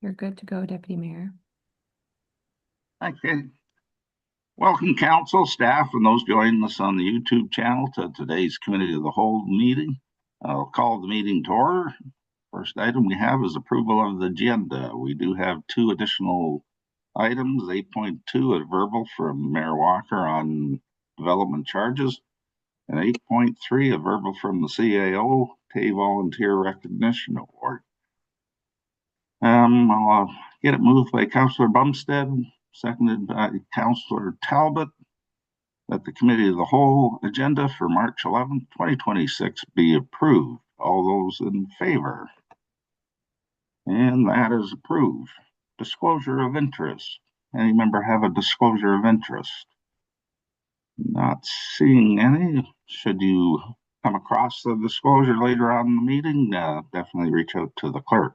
You're good to go, Deputy Mayor. Okay. Welcome, council, staff, and those joining us on the YouTube channel to today's Committee of the Whole meeting. I'll call the meeting to order. First item we have is approval of the agenda. We do have two additional items, 8.2, a verbal from Mayor Walker on development charges, and 8.3, a verbal from the CAO, Pay Volunteer Recognition Award. I'll get it moved by Councillor Bumstead, seconded by Councillor Talbot, that the Committee of the Whole agenda for March 11th, 2026 be approved. All those in favor? And that is approved. Disclosure of interest. Any member have a disclosure of interest? Not seeing any. Should you come across the disclosure later on in the meeting, definitely reach out to the clerk.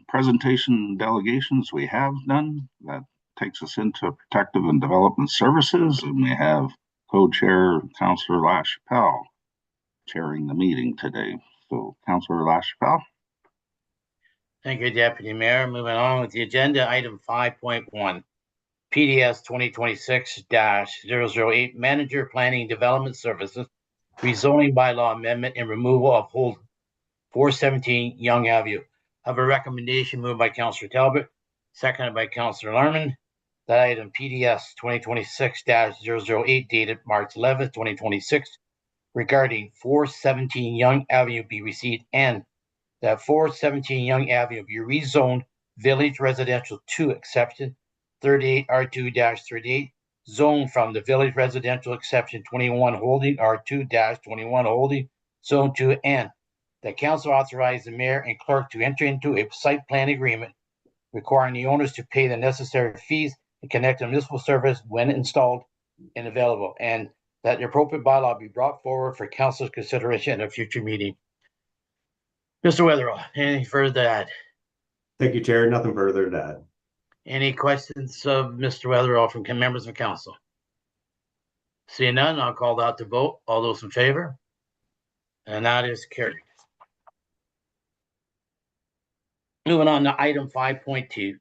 Presentation delegations we have done. That takes us into Protective and Development Services, and we have co-chair Councillor LaChapelle chairing the meeting today. So, Councillor LaChapelle. Thank you, Deputy Mayor. Moving on with the agenda, item 5.1, PDS 2026-008, Manager Planning Development Services, rezoning bylaw amendment and removal of hold 417 Young Avenue. I have a recommendation moved by Councillor Talbot, seconded by Councillor Larman, that item PDS 2026-008 dated March 11th, 2026, regarding 417 Young Avenue be received, and that 417 Young Avenue be rezoned Village Residential 2 exception 38 R2-38, zone from the Village Residential exception 21 holding R2-21 holding zone 2, and that council authorize the mayor and clerk to enter into a site plan agreement requiring the owners to pay the necessary fees and connect to municipal service when installed and available, and that the appropriate bylaw be brought forward for council's consideration at a future meeting. Mr. Weatherall, anything further to add? Thank you, Chair. Nothing further to add. Any questions of Mr. Weatherall from members of council? Seeing none, I'll call out to vote. All those in favor? And that is carried. Moving on to item 5.2,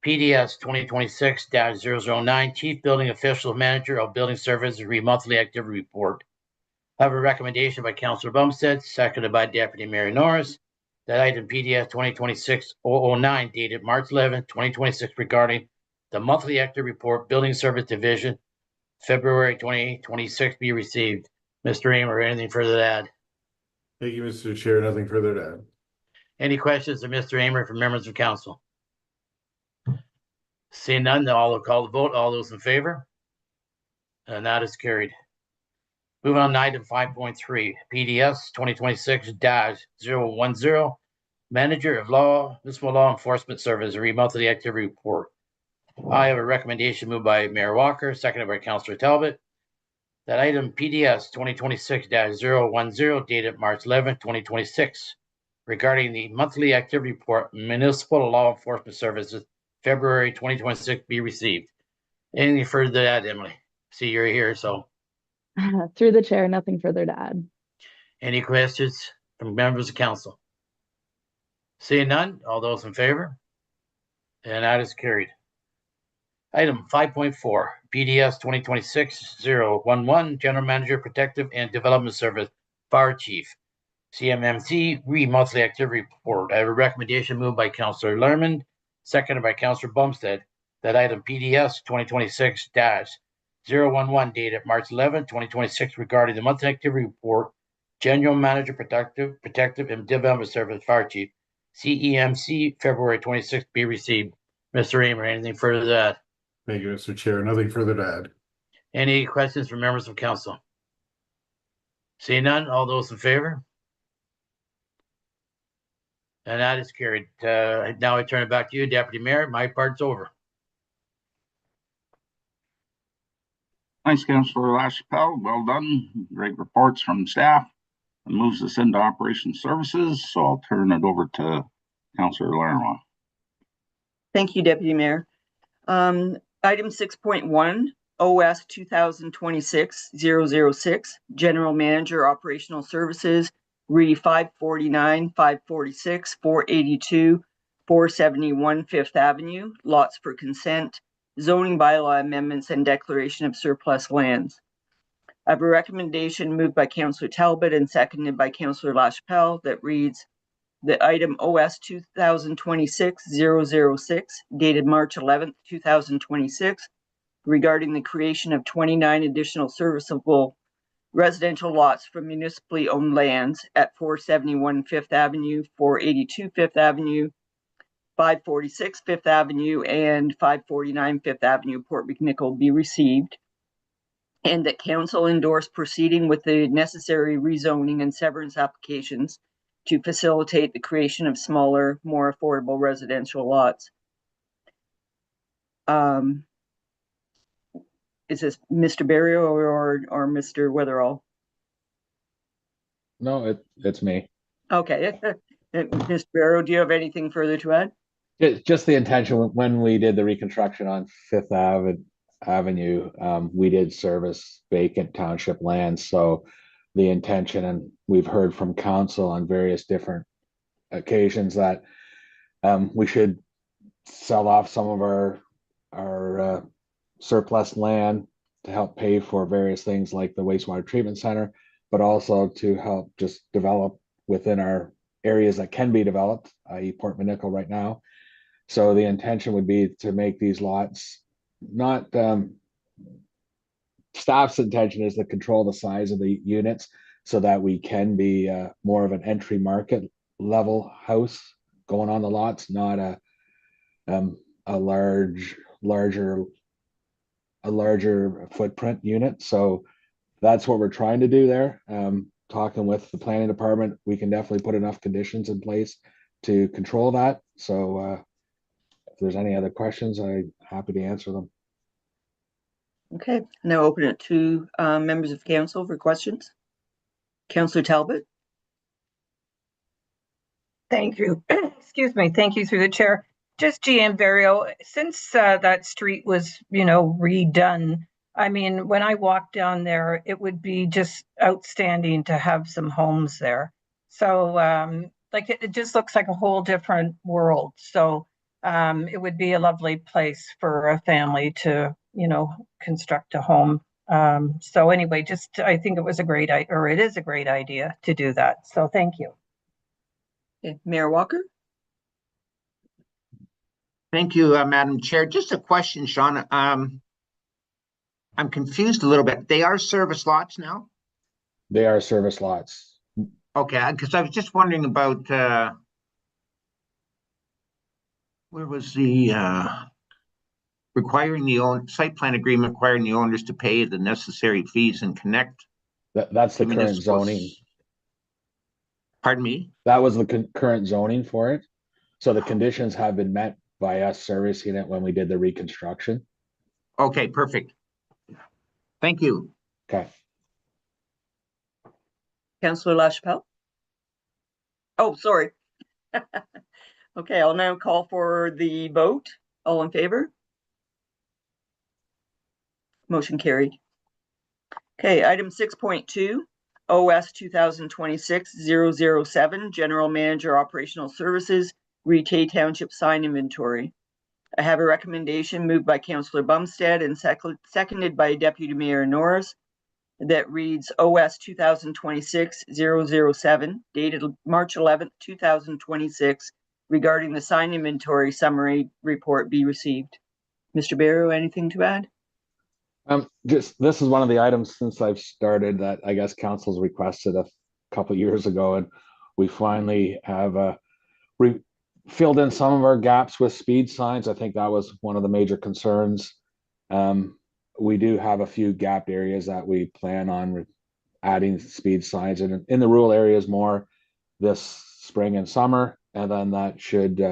PDS 2026-009, Chief Building Official Manager of Building Services Monthly Activity Report. I have a recommendation by Councillor Bumstead, seconded by Deputy Mayor Norris, that item PDS 2026-009 dated March 11, 2026 regarding the Monthly Activity Report Building Service Division, February 2026 be received. Mr. Amer, anything further to add? Thank you, Mr. Chair. Nothing further to add. Any questions of Mr. Amer from members of council? Seeing none, I'll call the vote. All those in favor? And that is carried. Moving on to item 5.3, PDS 2026-010, Manager of Municipal Law Enforcement Service, monthly activity report. I have a recommendation moved by Mayor Walker, seconded by Councillor Talbot, that item PDS 2026-010 dated March 11, 2026, regarding the monthly activity report, Municipal Law Enforcement Services, February 2026 be received. Anything further to add, Emily? See, you're here, so. Through the chair, nothing further to add. Any questions from members of council? Seeing none, all those in favor? And that is carried. Item 5.4, PDS 2026-011, General Manager, Protective and Development Service, Fire Chief, CMMC, monthly activity report. I have a recommendation moved by Councillor Lerman, seconded by Councillor Bumstead, that item PDS 2026-011 dated March 11, 2026 regarding the monthly activity report, General Manager, Protective and Development Service, Fire Chief, CEMC, February 26 be received. Mr. Amer, anything further to that? Thank you, Mr. Chair. Nothing further to add. Any questions from members of council? Seeing none, all those in favor? And that is carried. Now I turn it back to you, Deputy Mayor. My part's over. Thanks, Councillor LaChapelle. Well done. Great reports from staff. It moves us into Operations Services, so I'll turn it over to Councillor Larman. Thank you, Deputy Mayor. Item 6.1, OS 2026-006, General Manager, Operational Services, RE 549, 546, 482, 471 Fifth Avenue, lots for consent, zoning bylaw amendments, and declaration of surplus lands. I have a recommendation moved by Councillor Talbot and seconded by Councillor LaChapelle that reads that item OS 2026-006 dated March 11th, 2026, regarding the creation of 29 additional serviceable residential lots from municipally owned lands at 471 Fifth Avenue, 482 Fifth Avenue, 546 Fifth Avenue, and 549 Fifth Avenue, Port McNicoll be received, and that council endorse proceeding with the necessary rezoning and severance applications to facilitate the creation of smaller, more affordable residential lots. Is this Mr. Barrio or Mr. Weatherall? No, it's me. Okay. Mr. Barrio, do you have anything further to add? Just the intention when we did the reconstruction on Fifth Avenue, we did service vacant township lands. So the intention, and we've heard from council on various different occasions that we should sell off some of our surplus land to help pay for various things like the wastewater treatment center, but also to help just develop within our areas that can be developed, i.e. Port McNicoll right now. So the intention would be to make these lots not, staff's intention is to control the size of the units so that we can be more of an entry market level house going on the lots, not a larger footprint unit. So that's what we're trying to do there. Talking with the planning department, we can definitely put enough conditions in place to control that. So if there's any other questions, I'm happy to answer them. Okay, now open it to members of council for questions. Councillor Talbot. Thank you. Excuse me. Thank you through the chair. Just GM Barrio, since that street was, redone, I mean, when I walk down there, it would be just outstanding to have some homes there. So like it just looks like a whole different world. So it would be a lovely place for a family to, construct a home. So anyway, just I think it was a great idea, or it is a great idea to do that. So thank you. Okay. Mayor Walker. Thank you, Madam Chair. Just a question, Sean. I'm confused a little bit. They are service lots now? They are service lots. Okay, because I was just wondering about where was the requiring the site plan agreement requiring the owners to pay the necessary fees and connect. That's the current zoning. Pardon me? That was the current zoning for it. So the conditions have been met by us servicing it when we did the reconstruction. Okay, perfect. Thank you. Okay. Councillor LaChapelle. Oh, sorry. Okay, I'll now call for the vote. All in favor? Motion carried. Okay, item 6.2, OS 2026-007, General Manager Operational Services, Retay Township Sign Inventory. I have a recommendation moved by Councillor Bumstead and seconded by Deputy Mayor Norris that reads OS 2026-007, dated March 11th, 2026, regarding the sign inventory summary report be received. Mr. Barrow, anything to add? Just this is one of the items since I've started that I guess council's requested a couple of years ago, and we finally have filled in some of our gaps with speed signs. I think that was one of the major concerns. We do have a few gapped areas that we plan on adding speed signs in the rural areas more this spring and summer, and then that should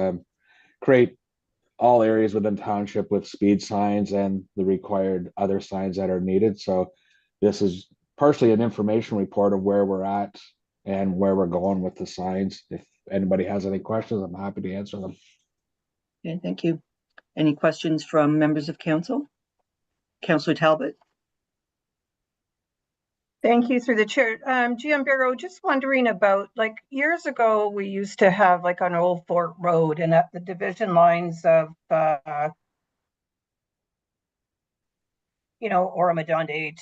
create all areas within township with speed signs and the required other signs that are needed. So this is partially an information report of where we're at and where we're going with the signs. If anybody has any questions, I'm happy to answer them. Okay, thank you. Any questions from members of council? Councillor Talbot. Thank you through the chair. GM Barrow, just wondering about, like, years ago, we used to have like on Old Fort Road and at the division lines of, Oromadonde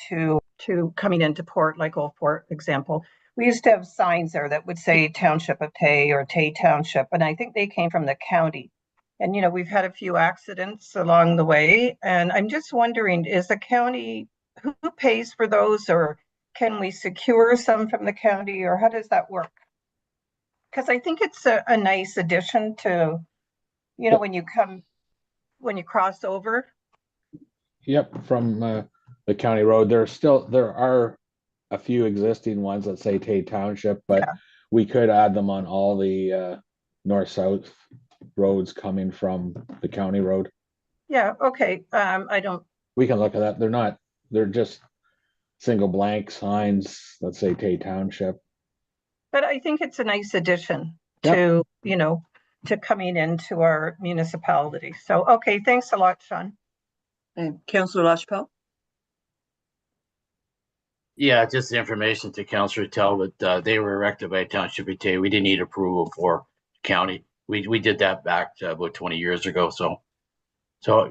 to coming into port, like Old Fort example. We used to have signs there that would say Township of Tay or Tay Township, and I think they came from the county. And, we've had a few accidents along the way, and I'm just wondering, is the county, who pays for those, or can we secure some from the county, or how does that work? Because I think it's a nice addition to, Yep. when you cross over. Yep, from the county road. There are a few existing ones that say Tay Township, but Yeah. we could add them on all the north-south roads coming from the county road. Yeah, okay. We can look at that. They're just single blank signs that say Tay Township. But I think it's a nice addition Yep. to coming into our municipality. So, okay, thanks a lot, Sean. And Councillor LaChapelle? Yeah, just the information to Councillor Talbot. They were erected by Township of Tay. We didn't need approval for county. We did that back about 20 years ago. So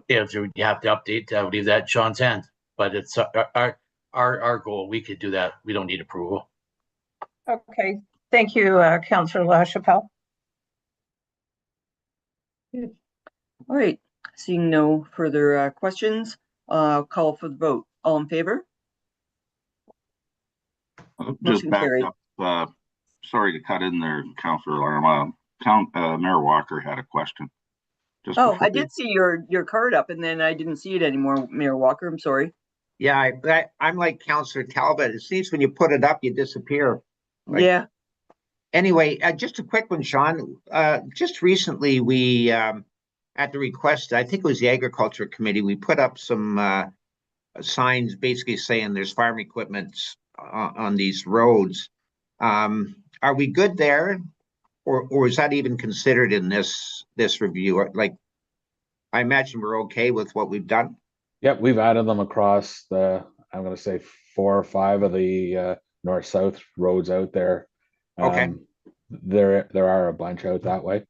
if you have to update, I would leave that in Sean's hands. But it's our goal. We could do that. We don't need approval. Okay, thank you, Councillor LaChapelle. All right, seeing no further questions, call for the vote. All in favor? Just Motion back carried. up. Sorry to cut in there, Councillor Larma. Mayor Walker had a question. Just Oh, before I did see your card up and then I didn't see it anymore, Mayor Walker. I'm sorry. Yeah, I'm like Councillor Talbot. It seems when you put it up, you disappear. Yeah. Anyway, just a quick one, Sean. Just recently, we, at the request, I think it was the Agriculture Committee, we put up some signs basically saying there's farm equipment on these roads. Are we good there? Or is that even considered in this review? Like, I imagine we're okay with what we've done. Yep, we've added them across I'm going to say 4 or 5 of the north-south roads out there. Okay. There are a bunch out that way.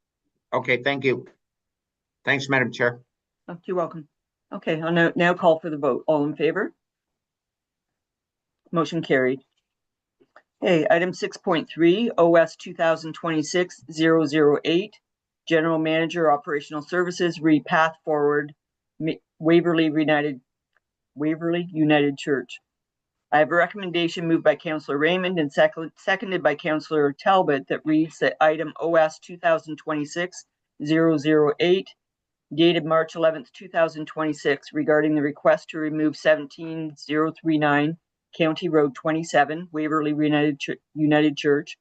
Okay, thank you. Thanks, Madam Chair. Oh, you're welcome. Okay, I'll now call for the vote. All in favor? Motion carried. Okay, item 6.3, OS 2026-008, General Manager, Operational Services, Path Forward, Waverly United Church. I have a recommendation moved by Councillor Raymond and seconded by Councillor Talbot that reads that item OS 2026-008, dated March 11th, 2026, regarding the request to remove 17039 County Road 27, Waverly United Church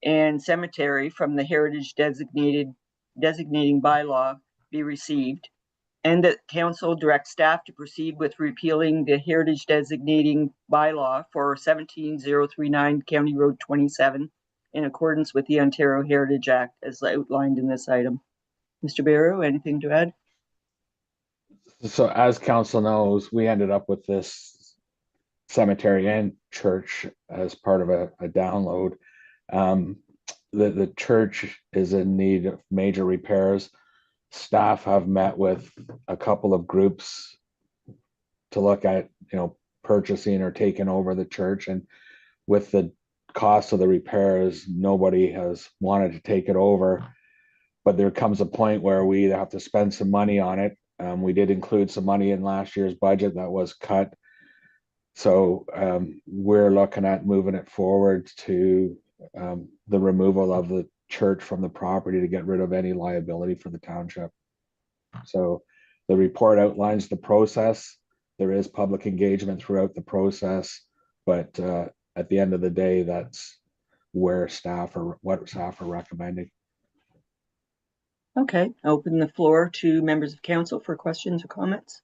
and Cemetery from the Heritage Designating Bylaw be received, and that Council direct staff to proceed with repealing the Heritage Designating Bylaw for 17039 County Road 27 in accordance with the Ontario Heritage Act as outlined in this item. Mr. Barrow, anything to add? So as council knows, we ended up with this cemetery and church as part of a download. The church is in need of major repairs. Staff have met with a couple of groups to look at, purchasing or taking over the church, and with the cost of the repairs, nobody has wanted to take it over. But there comes a point where we either have to spend some money on it. We did include some money in last year's budget that was cut. So we're looking at moving it forward to the removal of the church from the property to get rid of any liability for the township. So the report outlines the process. There is public engagement throughout the process, but at the end of the day, that's what staff are recommending. Okay, open the floor to members of council for questions or comments.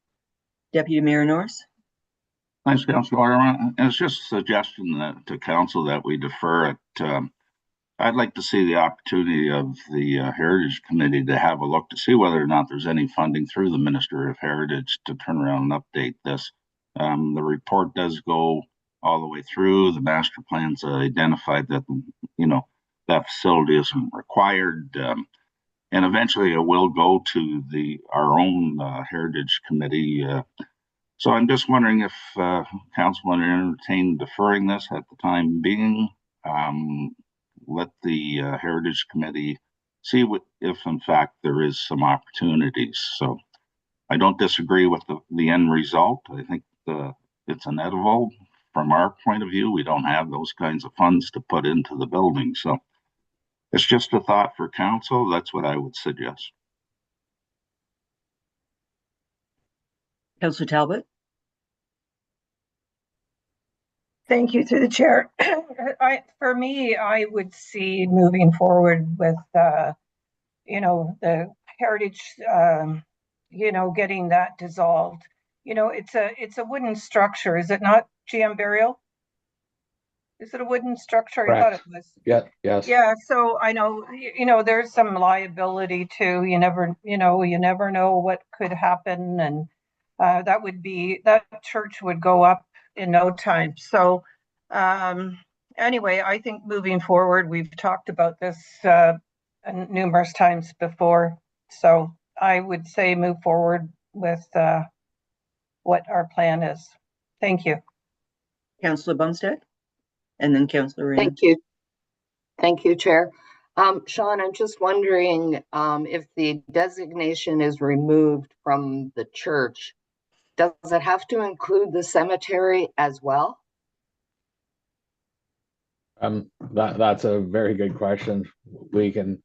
Deputy Mayor Norris. Thanks, Councillor. It's just a suggestion to council that we defer it. I'd like to see the opportunity of the Heritage Committee to have a look to see whether or not there's any funding through the Minister of Heritage to turn around and update this. The report does go all the way through. The master plans identified that, you know, that facility isn't required. And eventually it will go to our own Heritage Committee. So I'm just wondering if council want to entertain deferring this at the time being. Let the Heritage Committee see if in fact there is some opportunities. So I don't disagree with the end result. I think it's inevitable from our point of view. We don't have those kinds of funds to put into the building. So it's just a thought for council. That's what I would suggest. Councillor Talbot? Thank you through the chair. For me, I would see moving forward with, you know, the heritage, you know, getting that dissolved. You know, it's a wooden structure, is it not, GM Burial? Is it a wooden structure? I thought it was. Yeah, yes. Yeah, so I know, you know, there's some liability too. You never know what could happen, and that church would go up in no time. So anyway, I think moving forward, we've talked about this numerous times before. So I would say move forward with what our plan is. Thank you. Councillor Bumstead? And then Councillor Raymond. Thank you. Thank you, Chair. Sean, I'm just wondering if the designation is removed from the church, does it have to include the cemetery as well? That's a very good question. We can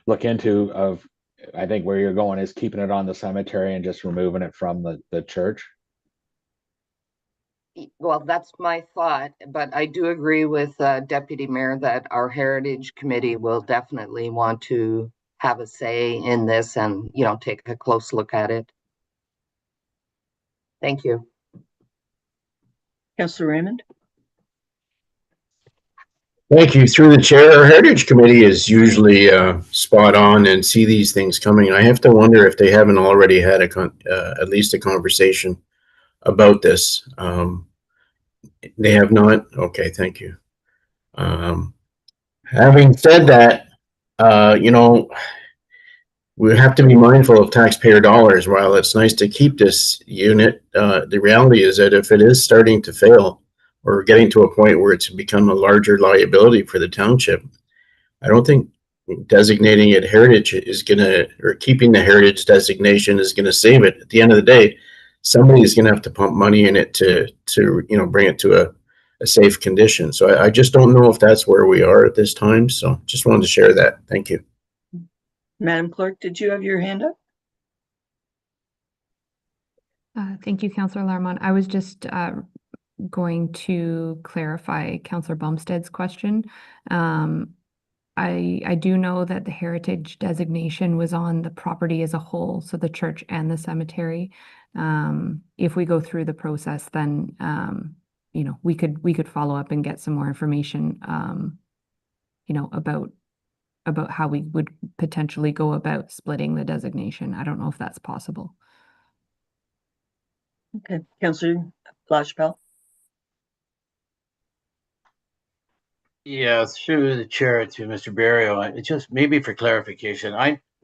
look into I think where you're going is keeping it on the cemetery and just removing it from the church. Well, that's my thought, but I do agree with Deputy Mayor that our Heritage Committee will definitely want to have a say in this and, you know, take a close look at it. Thank you. Councillor Raymond? Thank you. Through the chair, our Heritage Committee is usually spot on and see these things coming. I have to wonder if they haven't already had at least a conversation about this. They have not? Okay, thank you. Having said that, you know, we have to be mindful of taxpayer dollars. While it's nice to keep this unit, the reality is that if it is starting to fail or getting to a point where it's become a larger liability for the township, I don't think designating it heritage is gonna, or keeping the heritage designation is gonna save it. At the end of the day, somebody is gonna have to pump money in it to you know, bring it to a safe condition. So I just don't know if that's where we are at this time. So just wanted to share that. Thank you. Madam Clerk, did you have your hand up? Thank you, Councillor Larmont. I was just going to clarify Councillor Bumstead's question. I do know that the heritage designation was on the property as a whole, so the church and the cemetery. If we go through the process, then you know, we could follow up and get some more information, you know, about how we would potentially go about splitting the designation. I don't know if that's possible. Okay, Councillor LaChapelle. Yeah, through the chair to Mr. Barrio, it's just maybe for clarification.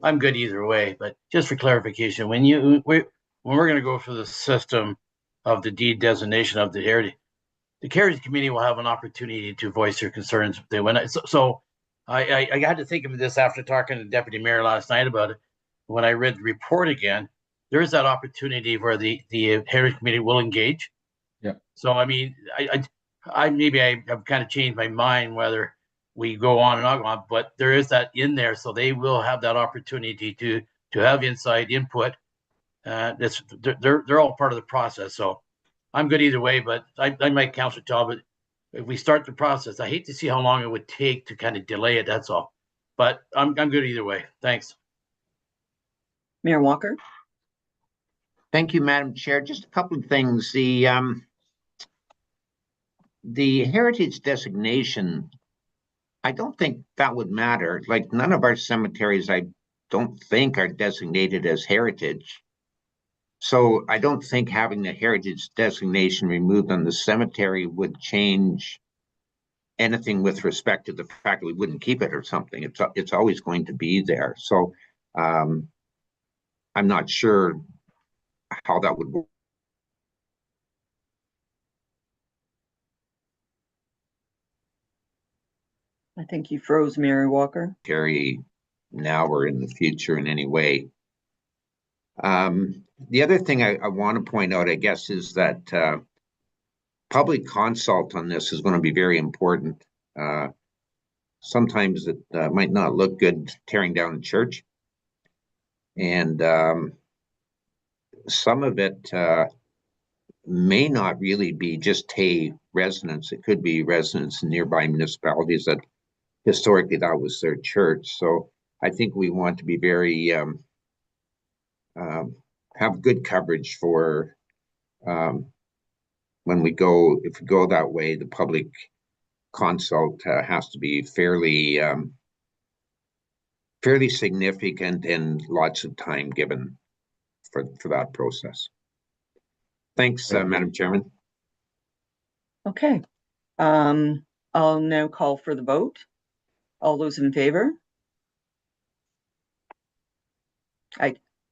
I'm good either way, but just for clarification, when we're going to go through the system of the deed designation of the Heritage Committee will have an opportunity to voice their concerns if they win. So I had to think of this after talking to the Deputy Mayor last night about it. When I read the report again, there is that opportunity where the Heritage Committee will engage. Yeah. So I mean, I maybe I have kind of changed my mind whether we go on and not go on, but there is that in there, so they will have that opportunity to have inside input. They're all part of the process. So I'm good either way, but I might Councillor Talbot. If we start the process, I hate to see how long it would take to kind of delay it. That's all. But I'm good either way. Thanks. Mayor Walker. Thank you, Madam Chair. Just a couple of things. The heritage designation, I don't think that would matter. Like, none of our cemeteries, I don't think, are designated as heritage. So I don't think having the heritage designation removed on the cemetery would change anything with respect to the fact that we wouldn't keep it or something. It's always going to be there. So I'm not sure how that would work. I think you froze, Mary Walker. Carry now or in the future in any way. The other thing I want to point out, I guess, is that public consult on this is going to be very important. Sometimes it might not look good tearing down a church. And some of it may not really be just Tay residents. It could be residents in nearby municipalities that historically that was their church. So I think we want to be very, have good coverage for when we go, if we go that way, the public consult has to be fairly significant and lots of time given for that process. Thanks, Madam Chairman. Okay. I'll now call for the vote. All those in favor?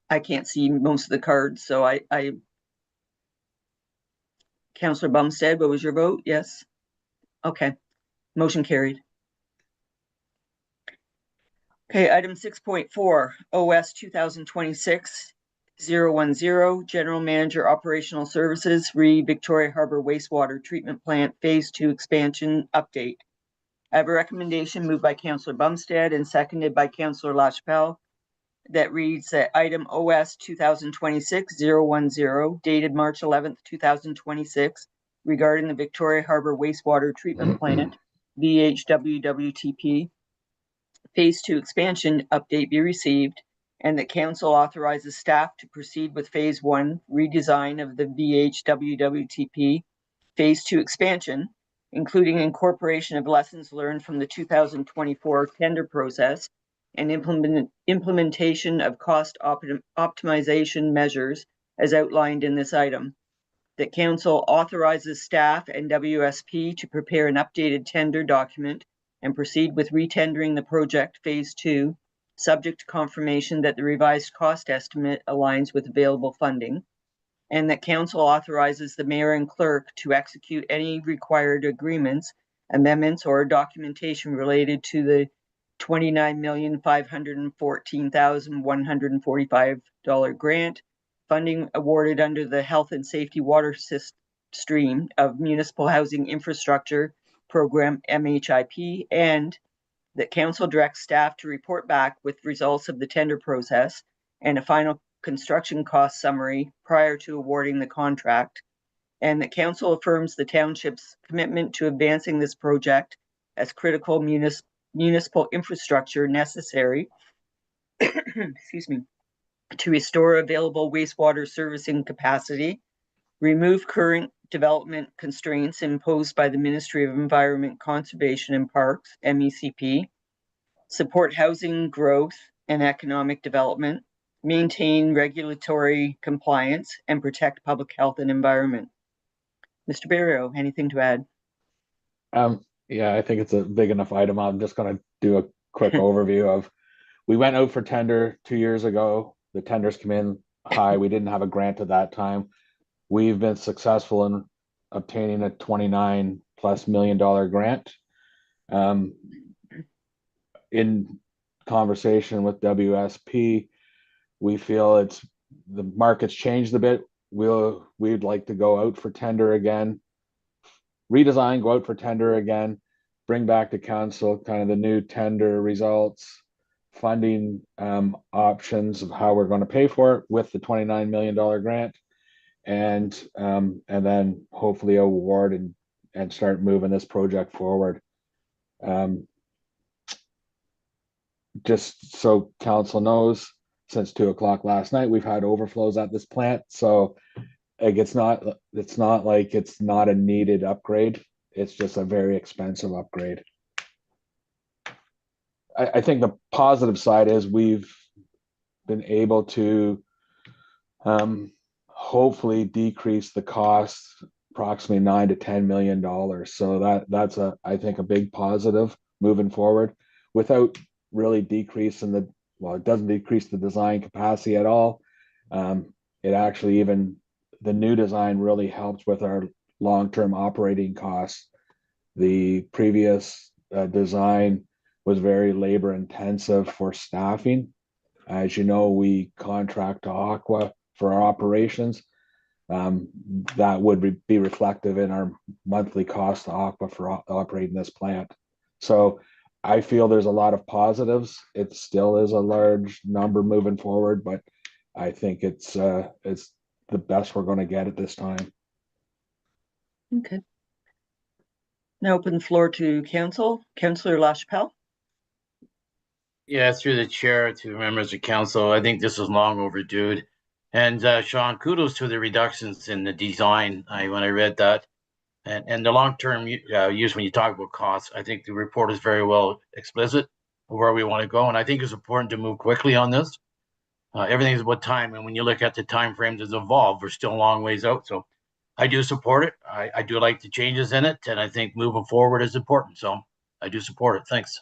I can't see most of the cards, so I Councillor Bumstead, what was your vote? Yes? Okay. Motion carried. Okay, item 6.4, OS 2026-010, General Manager Operational Services, Victoria Harbour Wastewater Treatment Plant Phase 2 Expansion Update. I have a recommendation moved by Councillor Bumstead and seconded by Councillor LaChapelle that reads that item OS 2026-010, dated March 11th, 2026, regarding the Victoria Harbour Wastewater Treatment Plant, VHWWTP, Phase 2 expansion update be received, and that council authorizes staff to proceed with Phase 1 redesign of the VHWWTP Phase 2 expansion, including incorporation of lessons learned from the 2024 tender process and implementation of cost optimization measures as outlined in this item. That council authorizes staff and WSP to prepare an updated tender document and proceed with retendering the project Phase 2, subject to confirmation that the revised cost estimate aligns with available funding, and that council authorizes the mayor and clerk to execute any required agreements, amendments, or documentation related to the $29,514,145 grant funding awarded under the Health and Safety Water Stream of Municipal Housing Infrastructure Program, MHIP, and that council directs staff to report back with results of the tender process and a final construction cost summary prior to awarding the contract, and that council affirms the township's commitment to advancing this project as critical municipal infrastructure necessary excuse me, to restore available wastewater servicing capacity, remove current development constraints imposed by the Ministry of Environment, Conservation and Parks, MECP, support housing growth and economic development, maintain regulatory compliance, and protect public health and environment. Mr. Barrio, anything to add? Yeah, I think it's a big enough item. I'm just going to do a quick overview of, we went out for tender 2 years ago. The tenders come in high. We didn't have a grant at that time. We've been successful in obtaining a $29+ million grant. In conversation with WSP, we feel the market's changed a bit. We'd like to go out for tender again, redesign, go out for tender again, bring back to council kind of the new tender results, funding options of how we're going to pay for it with the $29 million grant, and then hopefully award and start moving this project forward. Just so council knows, since 2 o'clock last night, we've had overflows at this plant. So like it's not like it's not a needed upgrade. It's just a very expensive upgrade. I think the positive side is we've been able to hopefully decrease the cost approximately $9 to $10 million. So that's I think a big positive moving forward without really decreasing it doesn't decrease the design capacity at all. It actually, even the new design really helps with our long-term operating costs. The previous design was very labor intensive for staffing. As you know, we contract to Aqua for our operations. That would be reflective in our monthly cost to Aqua for operating this plant. So I feel there's a lot of positives. It still is a large number moving forward, but I think it's the best we're going to get at this time. Okay. Now open the floor to council. Councillor LaChapelle. Yeah, through the chair to members of council, I think this is long overdue. And Sean, kudos to the reductions in the design. When I read that, and the long-term use, when you talk about costs, I think the report is very well explicit of where we want to go. And I think it's important to move quickly on this. Everything is about time. And when you look at the time frames that's evolved, we're still a long ways out. So I do support it. I do like the changes in it. And I think moving forward is important. So I do support it. Thanks.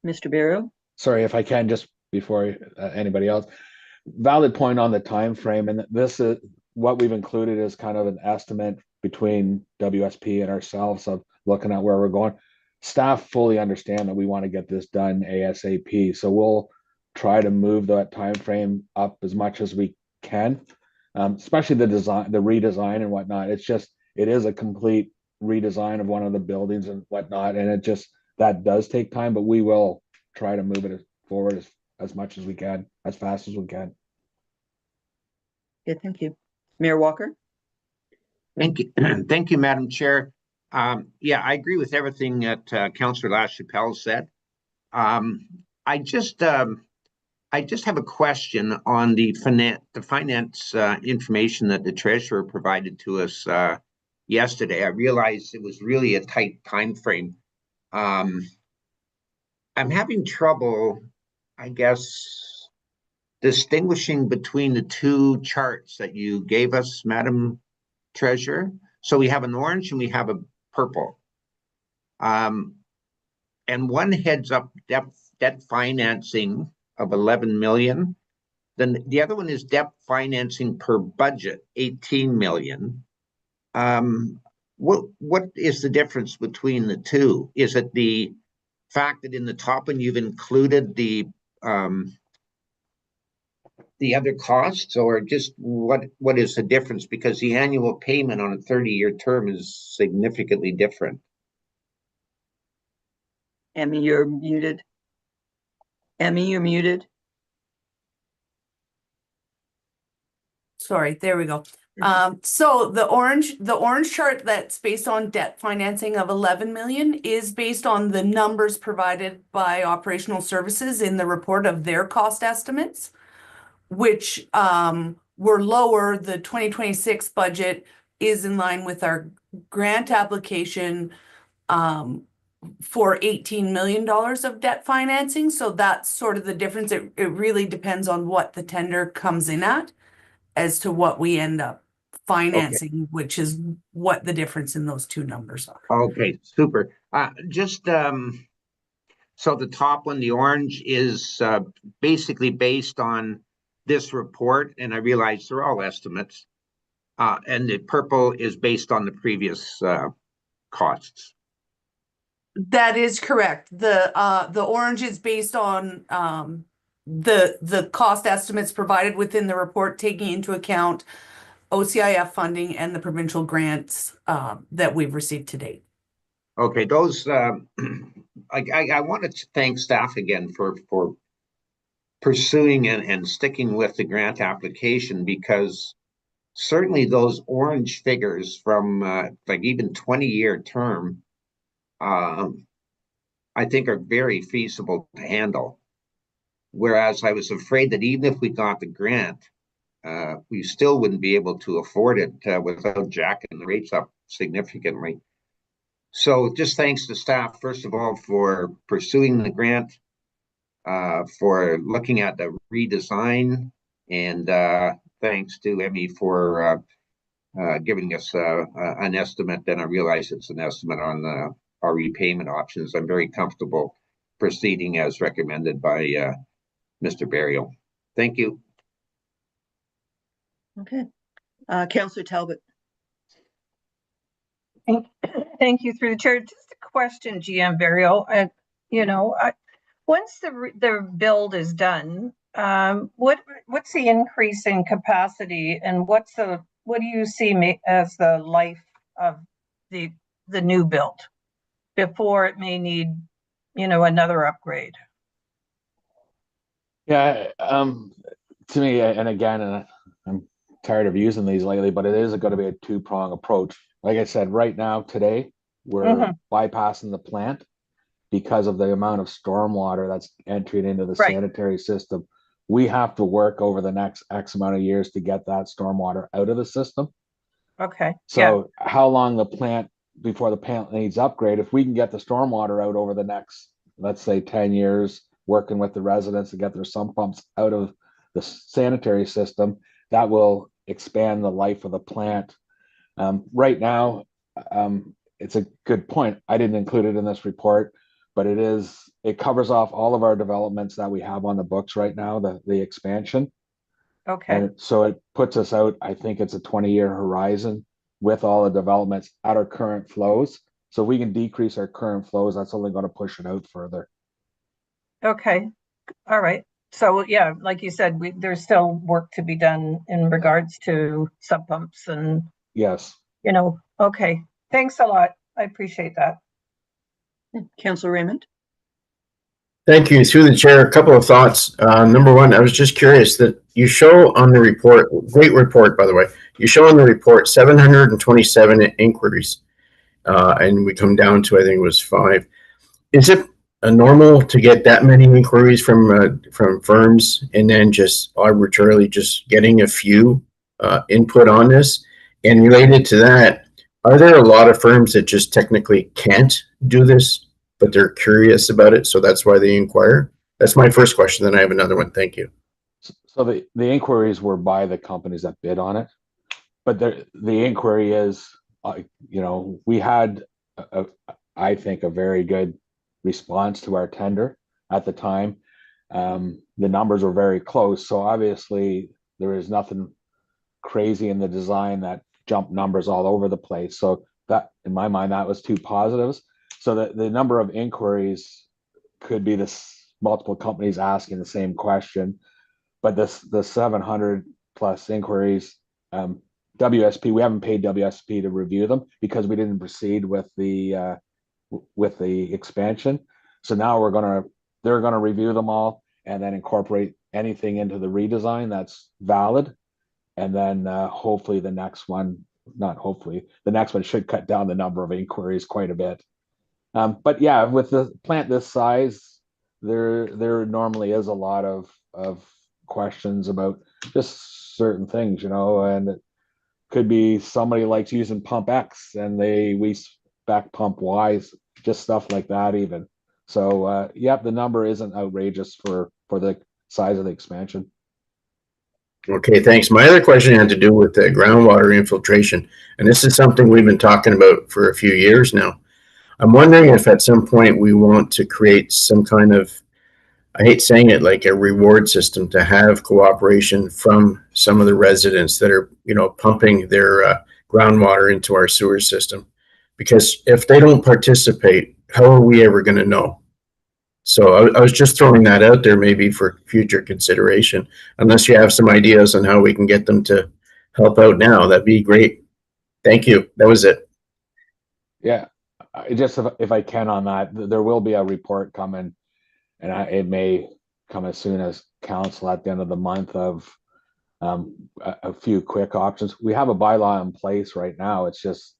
Mr. Barrow. Sorry, if I can, just before anybody else, valid point on the time frame, and this is what we've included is kind of an estimate between WSP and ourselves of looking at where we're going. Staff fully understand that we want to get this done ASAP, so we'll try to move that time frame up as much as we can, especially the redesign and whatnot. It is a complete redesign of one of the buildings and whatnot, and that does take time, but we will try to move it forward as much as we can, as fast as we can. Okay, thank you. Mayor Walker. Thank you. Thank you, Madam Chair. Yeah, I agree with everything that Councillor LaChapelle said. I just have a question on the finance information that the treasurer provided to us yesterday. I realized it was really a tight time frame. I'm having trouble, I guess, distinguishing between the two charts that you gave us, Madam Treasurer. So we have an orange and we have a purple. And one heads up debt financing of 11 million. Then the other one is debt financing per budget, 18 million. What is the difference between the two? Is it the fact that in the top one you've included the other costs, or just what is the difference? Because the annual payment on a 30-year term is significantly different. Emmy, you're muted. Emmy, you're muted. Sorry, there we go. So the orange chart that's based on debt financing of 11 million is based on the numbers provided by operational services in the report of their cost estimates, which were lower. The 2026 budget is in line with our grant application for $18 million of debt financing. So that's sort of the difference. It really depends on what the tender comes in at as to what we end up financing, okay, which is what the difference in those two numbers are. Okay, super. So the top one, the orange, is basically based on this report, and I realize they're all estimates, and the purple is based on the previous costs. That is correct. The orange is based on the cost estimates provided within the report, taking into account OCIF funding and the provincial grants that we've received to date. Okay, those I wanted to thank staff again for pursuing and sticking with the grant application, because certainly those orange figures from like even 20-year term, I think are very feasible to handle. Whereas I was afraid that even if we got the grant, we still wouldn't be able to afford it without jacking the rates up significantly. So just thanks to staff, first of all, for pursuing the grant, for looking at the redesign, and thanks to Emmy for giving us an estimate. Then I realize it's an estimate on our repayment options. I'm very comfortable proceeding as recommended by Mr. Berrio. Thank you. Okay. Councillor Talbot. Thank you through the chair. Just a question, GM Berrio. Once the build is done, what's the increase in capacity, and what do you see as the life of the new build before it may need, another upgrade? Yeah, to me, and again, I'm tired of using these lately, but it is going to be a two-prong approach. Like I said, right now, today, we're bypassing the plant because of the amount of stormwater that's entering into the sanitary system. We have to work over the next X amount of years to get that stormwater out of the system. Okay. So how long before the plant needs upgrade, if we can get the stormwater out over the next, let's say 10 years, working with the residents to get their sump pumps out of the sanitary system, that will expand the life of the plant. Right now, it's a good point. I didn't include it in this report, but it covers off all of our developments that we have on the books right now, the expansion. Okay. And so it puts us out, I think it's a 20-year horizon with all the developments at our current flows. So if we can decrease our current flows, that's only going to push it out further. Okay. All right. So yeah, like you said, there's still work to be done in regards to sub pumps and yes. Okay. Thanks a lot. I appreciate that. Councillor Raymond. Thank you. Through the chair, a couple of thoughts. Number one, I was just curious that you show on the report, great report, by the way, you show on the report 727 inquiries, and we come down to, I think it was 5. Is it normal to get that many inquiries from firms and then just arbitrarily just getting a few input on this? And related to that, are there a lot of firms that just technically can't do this, but they're curious about it, so that's why they inquire? That's my first question. Then I have another one. Thank you. So the inquiries were by the companies that bid on it, but the inquiry is, we had, I think, a very good response to our tender at the time. The numbers were very close, so obviously there is nothing crazy in the design that jumped numbers all over the place. So that, in my mind, that was two positives. So the number of inquiries could be multiple companies asking the same question, but the 700 plus inquiries, WSP, we haven't paid WSP to review them because we didn't proceed with the expansion. So now they're gonna review them all and then incorporate anything into the redesign that's valid. And then hopefully the next one should cut down the number of inquiries quite a bit. But yeah, with the plant this size, there normally is a lot of questions about just certain things, and it could be somebody likes using pump X and we spec pump Y, just stuff like that even. So yeah, the number isn't outrageous for the size of the expansion. Okay, thanks. My other question had to do with the groundwater infiltration, and this is something we've been talking about for a few years now. I'm wondering if at some point we want to create some kind of, I hate saying it, like a reward system to have cooperation from some of the residents that are, pumping their groundwater into our sewer system. Because if they don't participate, how are we ever going to know? So I was just throwing that out there maybe for future consideration, unless you have some ideas on how we can get them to help out now. That'd be great. Thank you. That was it. Yeah, just if I can on that, there will be a report coming, and it may come as soon as council at the end of the month of a few quick options. We have a bylaw in place right now. It's just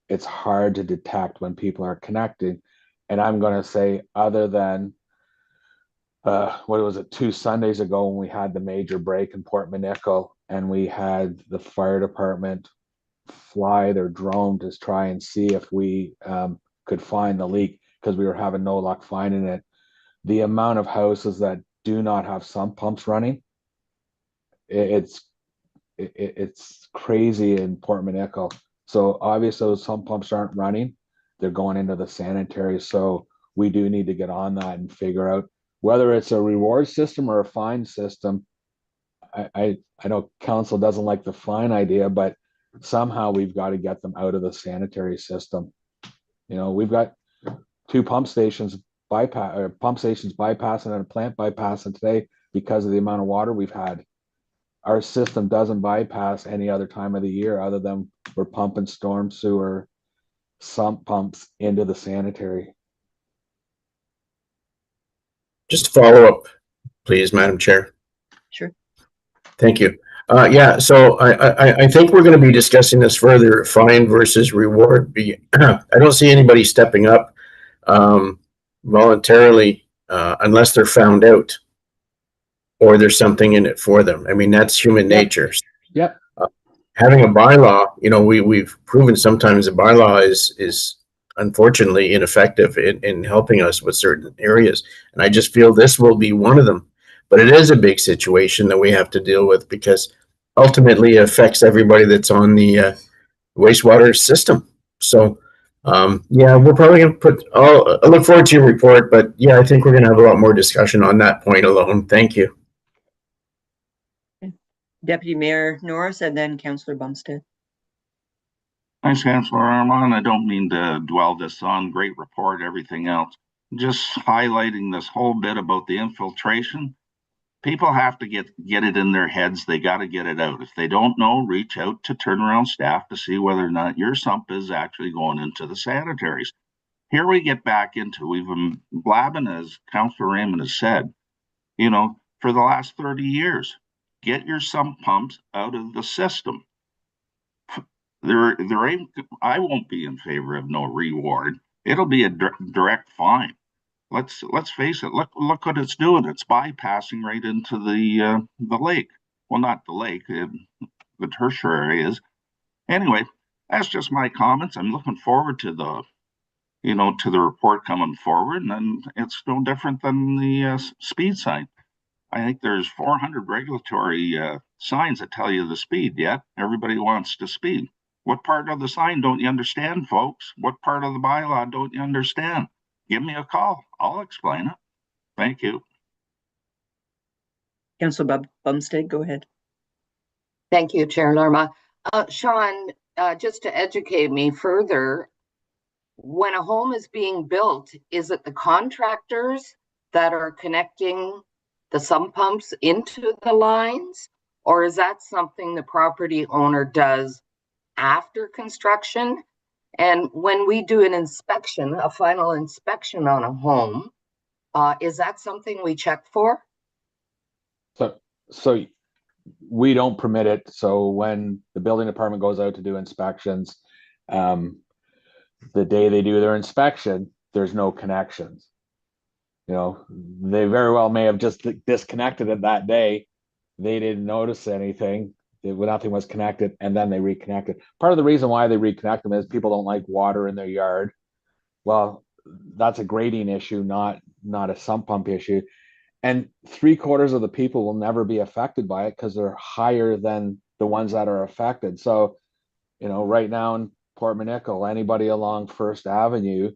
it's hard to detect when people are connecting. And I'm going to say, other than what was it, 2 Sundays ago when we had the major break in Port Monaco, and we had the fire department fly their drone to try and see if we could find the leak, because we were having no luck finding it. The amount of houses that do not have sump pumps running it's crazy in Port Monaco. So obviously those sump pumps aren't running. They're going into the sanitary. So we do need to get on that and figure out whether it's a reward system or a fine system. I know council doesn't like the fine idea, but somehow we've got to get them out of the sanitary system. You know, we've got two pump stations bypassing and a plant bypassing today because of the amount of water we've had. Our system doesn't bypass any other time of the year other than we're pumping storm sewer sump pumps into the sanitary. Just follow up, please, Madam Chair. Sure. Thank you. Yeah, so I think we're going to be discussing this further, fine versus reward. I don't see anybody stepping up voluntarily unless they're found out or there's something in it for them. I mean, that's human nature. Yep. Having a bylaw, you know, we've proven sometimes a bylaw is unfortunately ineffective in helping us with certain areas. And I just feel this will be one of them. But it is a big situation that we have to deal with because ultimately it affects everybody that's on the wastewater system. So, yeah, we're probably going to I look forward to your report, but yeah, I think we're going to have a lot more discussion on that point alone. Thank you. Deputy Mayor Norris and then Councillor Bumstead. Thanks, Councillor Armand. I don't mean to dwell this on. Great report, everything else. Just highlighting this whole bit about the infiltration. People have to get it in their heads. They got to get it out. If they don't know, reach out to turnaround staff to see whether or not your sump is actually going into the sanitaries. Here we get back into, we've been blabbing, as Councillor Raymond has said, you know, for the last 30 years. Get your sump pumps out of the system. There ain't, I won't be in favor of no reward. It'll be a direct fine. Let's face it. Look what it's doing. It's bypassing right into the lake. Well, not the lake, the tertiary areas. Anyway, that's just my comments. I'm looking forward to the, you know, to the report coming forward, and it's no different than the speed sign. I think there's 400 regulatory signs that tell you the speed. Yet everybody wants to speed. What part of the sign don't you understand, folks? What part of the bylaw don't you understand? Give me a call. I'll explain it. Thank you. Councillor Bumstead, go ahead. Thank you, Chair Larma. Sean, just to educate me further, when a home is being built, is it the contractors that are connecting the sump pumps into the lines, or is that something the property owner does after construction? And when we do an inspection, a final inspection on a home, is that something we check for? So we don't permit it. So when the building department goes out to do inspections, the day they do their inspection, there's no connections. You know, they very well may have just disconnected it that day. They didn't notice anything. Nothing was connected, and then they reconnected. Part of the reason why they reconnect them is people don't like water in their yard. Well, that's a grading issue, not a sump pump issue. And 3/4 of the people will never be affected by it because they're higher than the ones that are affected. So, you know, right now in Port Monaco, anybody along First Avenue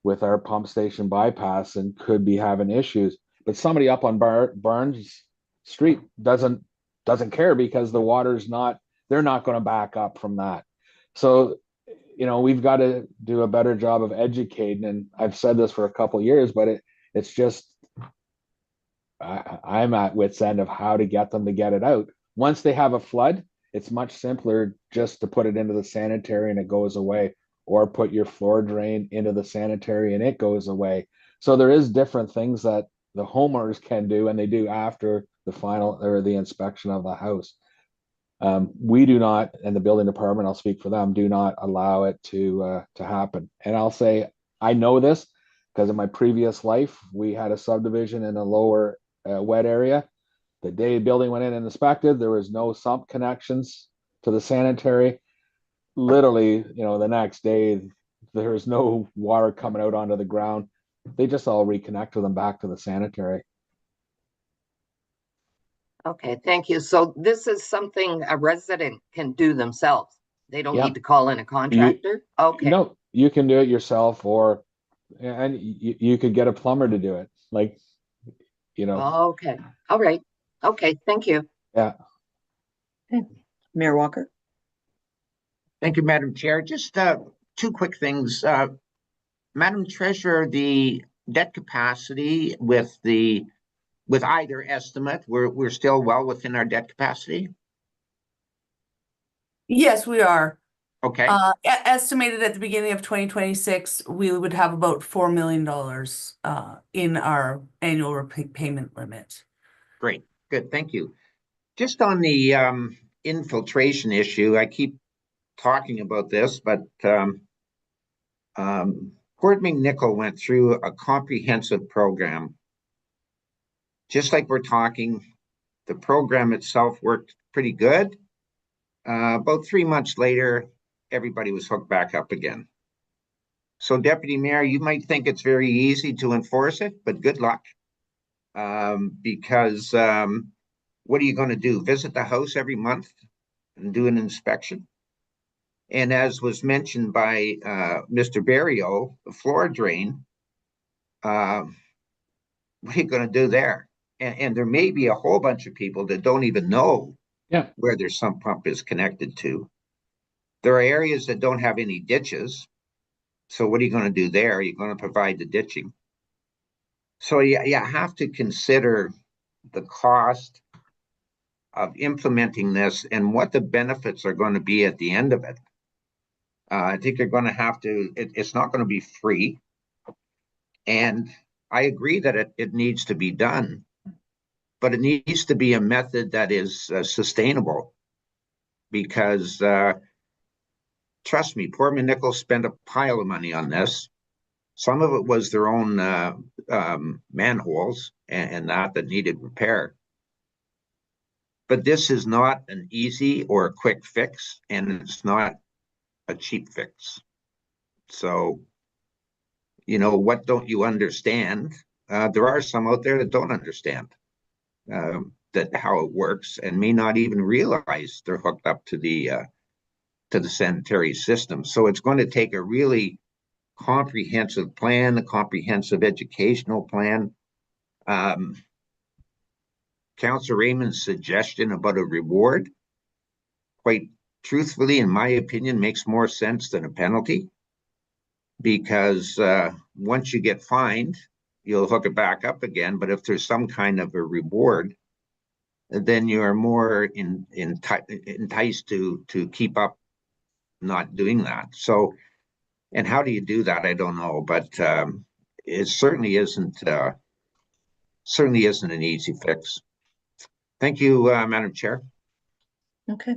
with our pump station bypass and could be having issues, but somebody up on Barnes Street doesn't care because the water's they're not going to back up from that. So, you know, we've got to do a better job of educating. And I've said this for a couple of years, but it's just, I'm at wit's end of how to get them to get it out. Once they have a flood, it's much simpler just to put it into the sanitary and it goes away, or put your floor drain into the sanitary and it goes away. So there is different things that the homeowners can do, and they do after the final or the inspection of the house. We do not, and the building department, I'll speak for them, do not allow it to happen. And I'll say, I know this because in my previous life, we had a subdivision in a lower wet area. The day the building went in and inspected, there was no sump connections to the sanitary. Literally, you know, the next day, there was no water coming out onto the ground. They just all reconnected them back to the sanitary. Okay, thank you. So this is something a resident can do themselves. They don't Yeah. need to call in a contractor? Okay, No, you can do it yourself, or and you could get a plumber to do it. Like, okay, all right. Okay, thank you. yeah. Mayor Walker. Thank you, Madam Chair. Just two quick things. Madam Treasurer, the debt capacity with either estimate, we're still well within our debt capacity? Yes, we are. Okay, Estimated at the beginning of 2026, we would have about $4 million in our annual repayment limit. great, good, thank you. Just on the infiltration issue, I keep talking about this, but Port McNichol went through a comprehensive program. Just like we're talking, the program itself worked pretty good. About 3 months later, everybody was hooked back up again. So, Deputy Mayor, you might think it's very easy to enforce it, but good luck. Because what are you going to do? Visit the house every month and do an inspection? And as was mentioned by Mr. Berrio, the floor drain, what are you going to do there? And there may be a whole bunch of people that don't even know where their sump pump is connected to. There are areas that don't have any ditches. So what are you going to do there? Are you going to provide the ditching? So you have to consider the cost of implementing this and what the benefits are going to be at the end of it. I think you're going to have to, it's not going to be free. And I agree that it needs to be done, but it needs to be a method that is sustainable, because trust me, Port McNichol spent a pile of money on this. Some of it was their own manholes and that needed repair. But this is not an easy or a quick fix, and it's not a cheap fix. So, what don't you understand? There are some out there that don't understand that how it works, and may not even realize they're hooked up to the sanitary system. So it's going to take a really comprehensive plan, a comprehensive educational plan. Councillor Raymond's suggestion about a reward, quite truthfully, in my opinion, makes more sense than a penalty, because once you get fined, you'll hook it back up again. But if there's some kind of a reward, then you're more enticed to keep up not doing that. So, and how do you do that? I don't know, but it certainly isn't an easy fix. Thank you, Madam Chair. Okay.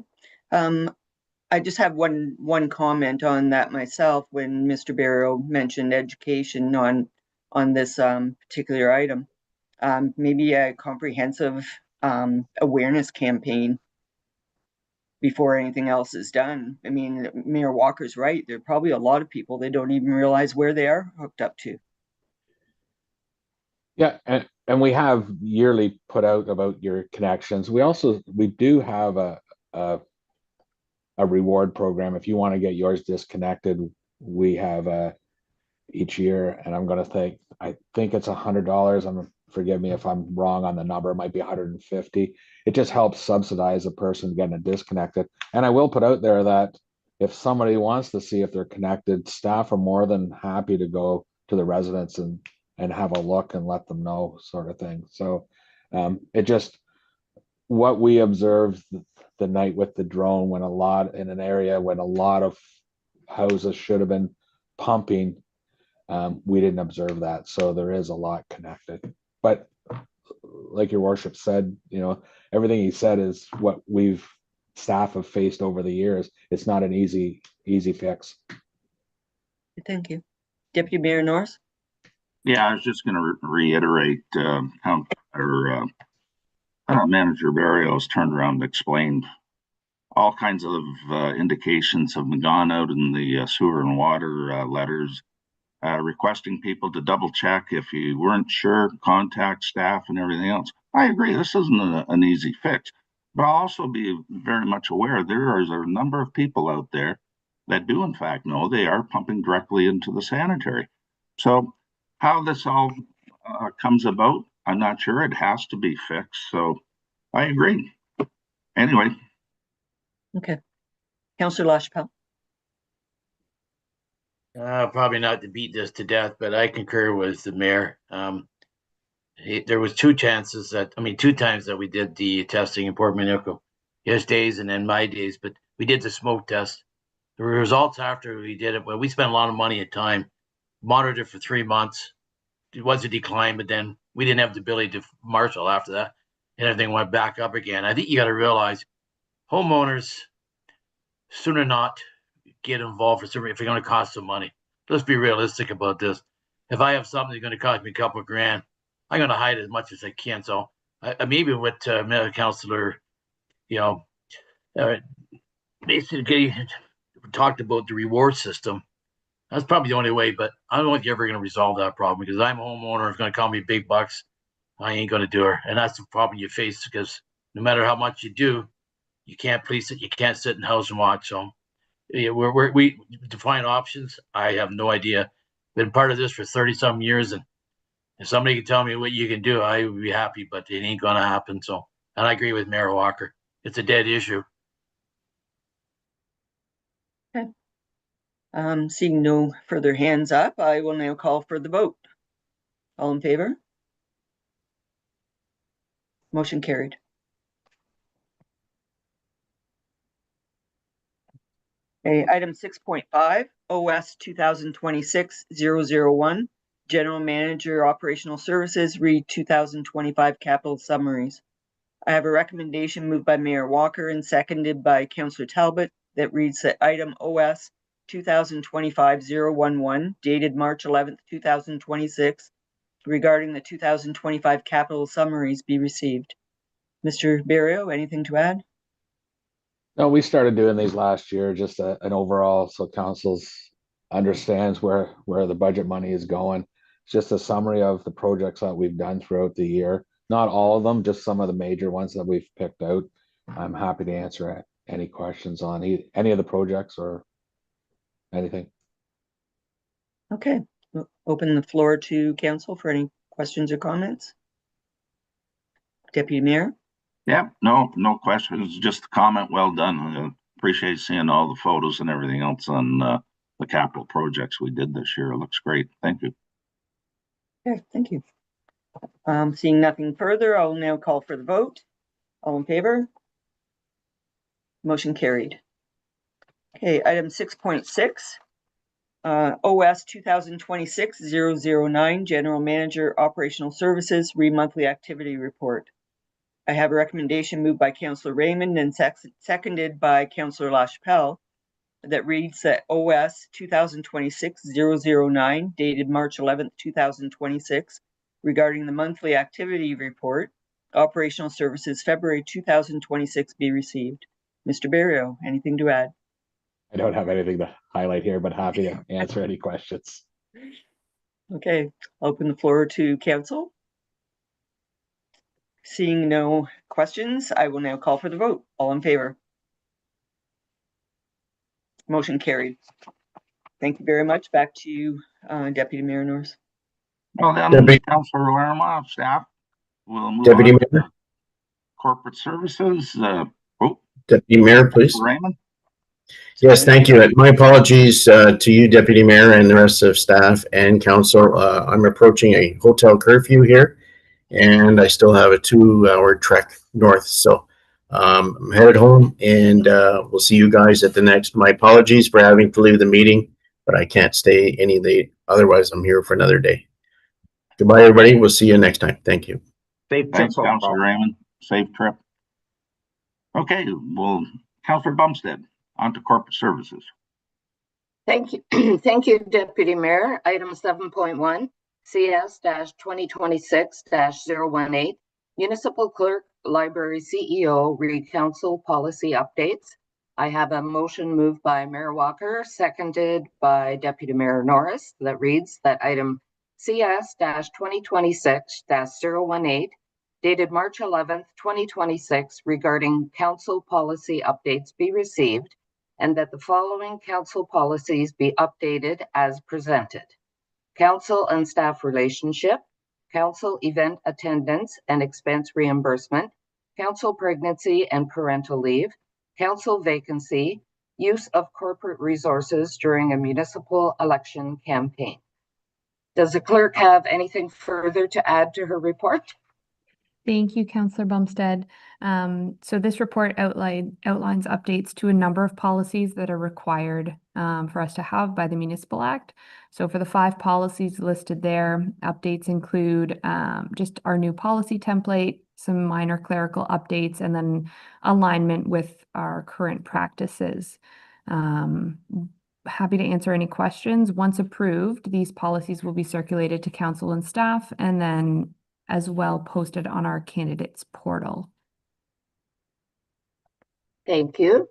I just have one comment on that myself. When Mr. Barrow mentioned education on this particular item, maybe a comprehensive awareness campaign before anything else is done. I mean, Mayor Walker's right. There are probably a lot of people that don't even realize where they are hooked up to. Yeah, and we have yearly put out about your connections. We do have a reward program. If you want to get yours disconnected, we have each year, and I think it's $100. Forgive me if I'm wrong on the number. It might be 150. It just helps subsidize a person getting it disconnected. And I will put out there that if somebody wants to see if they're connected, staff are more than happy to go to the residents and have a look and let them know, sort of thing. So what we observed the night with the drone, when in an area when a lot of houses should have been pumping, we didn't observe that. So there is a lot connected. But like your worship said, everything he said is what staff have faced over the years. It's not an easy fix. Thank you. Deputy Mayor Norris? Yeah, I was just going to reiterate how Manager Barrios turned around and explained all kinds of indications have gone out in the sewer and water letters. requesting people to double check. If you weren't sure, contact staff and everything else. I agree, this isn't an easy fix, but I'll also be very much aware there is a number of people out there that do in fact know they are pumping directly into the sanitary. So how this all comes about, I'm not sure. It has to be fixed. So I agree. Anyway. Okay. Councillor LaChapelle. Probably not to beat this to death, but I concur with the mayor. There was two times that we did the testing in Port Manuka, his days and then my days, but we did the smoke test. The results after we did it, well, we spent a lot of money and time, monitored it for 3 months. It was a decline, but then we didn't have the ability to marshal after that, and everything went back up again. I think you got to realize homeowners sooner not get involved for something if it's going to cost some money. Let's be realistic about this. If I have something that's going to cost me a couple of grand, I'm going to hide as much as I can. So maybe what Councillor, basically talked about the reward system. That's probably the only way, but I don't know if you're ever going to resolve that problem because I'm a homeowner. It's going to cost me big bucks. I ain't going to do it. And that's the problem you face because no matter how much you do, you can't police it. You can't sit in house and watch. So yeah, we define options. I have no idea. Been part of this for 30-some years, and if somebody can tell me what you can do, I would be happy, but it ain't going to happen. So, and I agree with Mayor Walker. It's a dead issue. Okay. Seeing no further hands up, I will now call for the vote. All in favor? Motion carried. Okay, item 6.5, OS 2026-001, General Manager Operational Services, read 2025 capital summaries. I have a recommendation moved by Mayor Walker and seconded by Councillor Talbot that reads that item OS 2025-011, dated March 11th, 2026, regarding the 2025 capital summaries be received. Mr. Berrio, anything to add? No, we started doing these last year, just an overall, so councils understands where the budget money is going. It's just a summary of the projects that we've done throughout the year. Not all of them, just some of the major ones that we've picked out. I'm happy to answer any questions on any of the projects or anything. Okay, we'll open the floor to council for any questions or comments. Deputy Mayor? Yeah, no questions. Just a comment. Well done. I appreciate seeing all the photos and everything else on the capital projects we did this year. It looks great. Thank you. Okay, thank you. Seeing nothing further, I'll now call for the vote. All in favor? Motion carried. Okay, item 6.6, OS 2026-009, General Manager Operational Services, monthly activity report. I have a recommendation moved by Councillor Raymond and seconded by Councillor LaChapelle that reads that OS 2026-009, dated March 11th, 2026, regarding the monthly activity report, Operational Services, February 2026, be received. Mr. Berrio, anything to add? I don't have anything to highlight here, but happy to answer any questions. Okay, I'll open the floor to council. Seeing no questions, I will now call for the vote. All in favor? Motion carried. Thank you very much. Back to you, Deputy Mayor Norris. Well then, Councillor Larimore, staff, we'll move Deputy on Mayor. to corporate services. Deputy Mayor, please. Raymond. Yes, thank you. And my apologies to you, Deputy Mayor, and the rest of staff and council. I'm approaching a hotel curfew here, and I still have a 2-hour trek north. So I'm headed home, and we'll see you guys at the next. My apologies for having to leave the meeting, but I can't stay any late. Otherwise, I'm here for another day. Goodbye, everybody. We'll see you next time. Thank you. Safe Thanks, trip, Councillor Raymond. Safe trip. Okay, well, Councillor Bumstead, on to corporate services. Thank you. Thank you, Deputy Mayor. Item 7.1, CS-2026-018, Municipal Clerk, Library CEO, read council policy updates. I have a motion moved by Mayor Walker, seconded by Deputy Mayor Norris, that reads that item CS-2026-018, dated March 11th, 2026, regarding council policy updates be received, and that the following council policies be updated as presented. Council and staff relationship, council event attendance and expense reimbursement, council pregnancy and parental leave, council vacancy, use of corporate resources during a municipal election campaign. Does the clerk have anything further to add to her report? Thank you, Councillor Bumstead. So this report outlines updates to a number of policies that are required for us to have by the Municipal Act. So for the 5 policies listed there, updates include just our new policy template, some minor clerical updates, and then alignment with our current practices. Happy to answer any questions. Once approved, these policies will be circulated to council and staff, and then as well posted on our candidates portal. Thank you.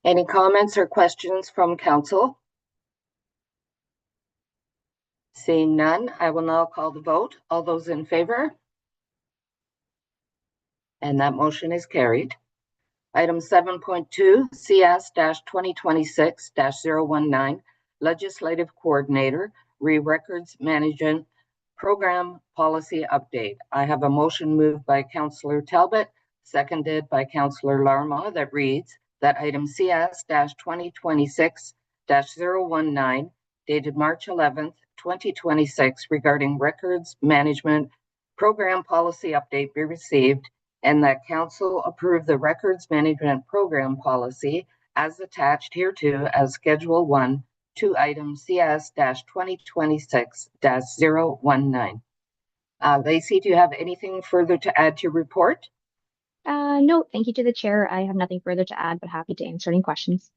Any comments or questions from council? Seeing none, I will now call the vote. All those in favor? And that motion is carried. Item 7.2, CS-2026-019, Legislative Coordinator, Records Management Program Policy Update. I have a motion moved by Councillor Talbot, seconded by Councillor Larma, that reads that item CS-2026-019, dated March 11th, 2026, regarding Records Management Program Policy Update be received, and that council approve the Records Management Program Policy as attached hereto as Schedule 1 to item CS-2026-019. Lacey, do you have anything further to add to your report? No, thank you to the chair. I have nothing further to add, but happy to answer any questions.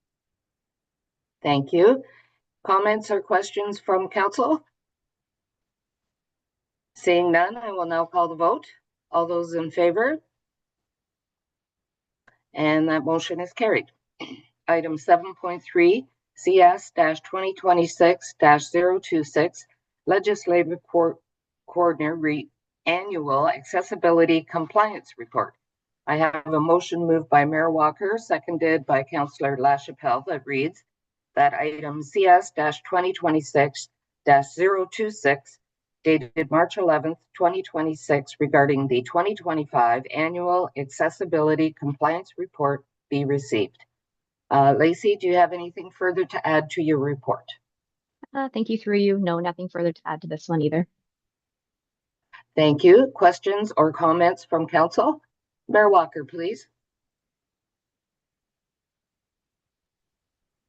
Thank you. Comments or questions from council? Seeing none, I will now call the vote. All those in favor? And that motion is carried. Item 7.3, CS-2026-026, Legislative Coordinator Annual Accessibility Compliance Report. I have a motion moved by Mayor Walker, seconded by Councillor LaChapelle, that reads that item CS-2026-026, dated March 11th, 2026, regarding the 2025 Annual Accessibility Compliance Report be received. Lacey, do you have anything further to add to your report? Thank you, through you. No, nothing further to add to this one either. Thank you. Questions or comments from council? Mayor Walker, please.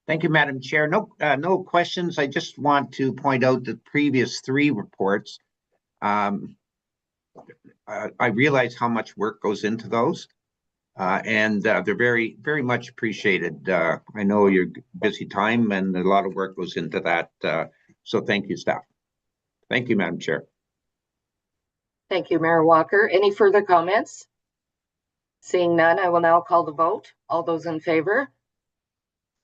Thank you, Madam Chair. No questions. I just want to point out the previous 3 reports. I realize how much work goes into those, and they're very, very much appreciated. I know you're busy time and a lot of work goes into that. So thank you, staff. Thank you, Madam Chair. Thank you, Mayor Walker. Any further comments? Seeing none, I will now call the vote. All those in favor?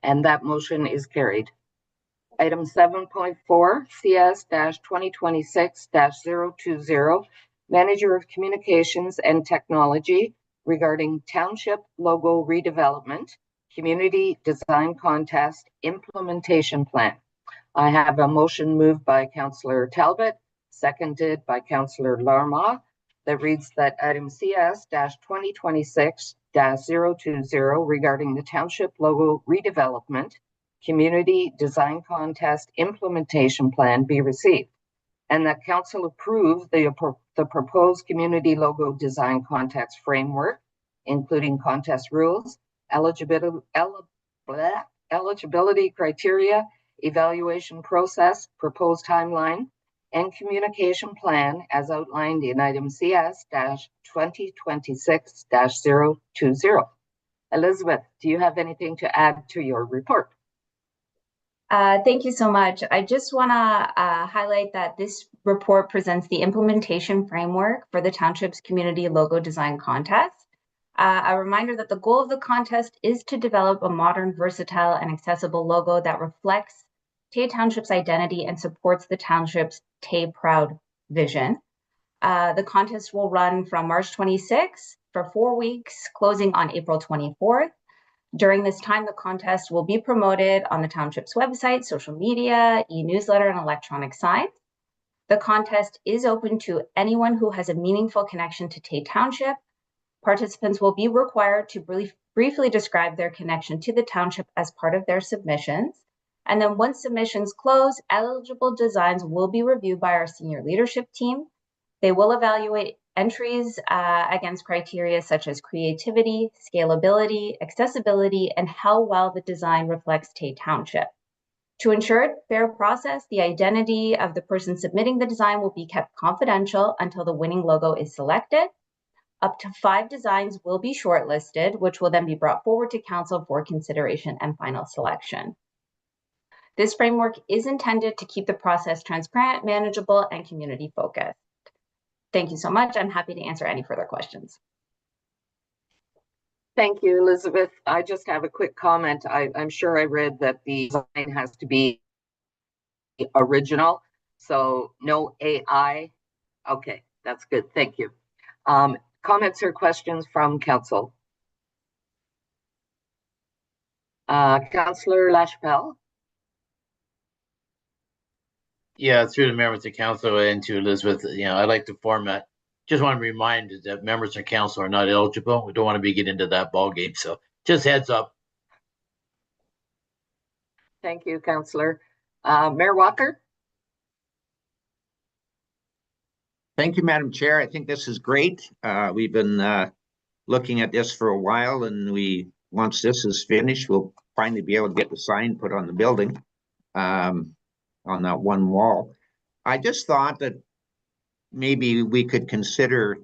And that motion is carried. Item 7.4, CS-2026-020, Manager of Communications and Technology, regarding Township Logo Redevelopment, Community Design Contest Implementation Plan. I have a motion moved by Councillor Talbot, seconded by Councillor Larma, that reads that item CS-2026-020, regarding the Township Logo Redevelopment, Community Design Contest Implementation Plan be received, and that council approve the proposed community logo design contest framework, including contest rules, eligibility criteria, evaluation process, proposed timeline, and communication plan as outlined in item CS-2026-020. Elizabeth, do you have anything to add to your report? Thank you so much. I just want to highlight that this report presents the implementation framework for the Township's Community Logo Design Contest. A reminder that the goal of the contest is to develop a modern, versatile, and accessible logo that reflects Tay Township's identity and supports the township's Tay Proud vision. The contest will run from March 26th for 4 weeks, closing on April 24th. During this time, the contest will be promoted on the township's website, social media, e-newsletter, and electronic signs. The contest is open to anyone who has a meaningful connection to Tay Township. Participants will be required to briefly describe their connection to the township as part of their submissions. And then once submissions close, eligible designs will be reviewed by our senior leadership team. They will evaluate entries against criteria such as creativity, scalability, accessibility, and how well the design reflects Tay Township. To ensure a fair process, the identity of the person submitting the design will be kept confidential until the winning logo is selected. Up to 5 designs will be shortlisted, which will then be brought forward to council for consideration and final selection. This framework is intended to keep the process transparent, manageable, and community focused. Thank you so much. I'm happy to answer any further questions. Thank you, Elizabeth. I just have a quick comment. I'm sure I read that the design has to be original, so no AI. Okay, that's good. Thank you. Comments or questions from council? Councillor LaChapelle? Yeah, through the members of council and to Elizabeth, I like the format. Just want to remind that members of council are not eligible. We don't want to be getting into that ball game. So just heads up. Thank you, Councillor. Mayor Walker? Thank you, Madam Chair. I think this is great. We've been looking at this for a while, and once this is finished, we'll finally be able to get the sign put on the building, on that one wall. I just thought that maybe we could consider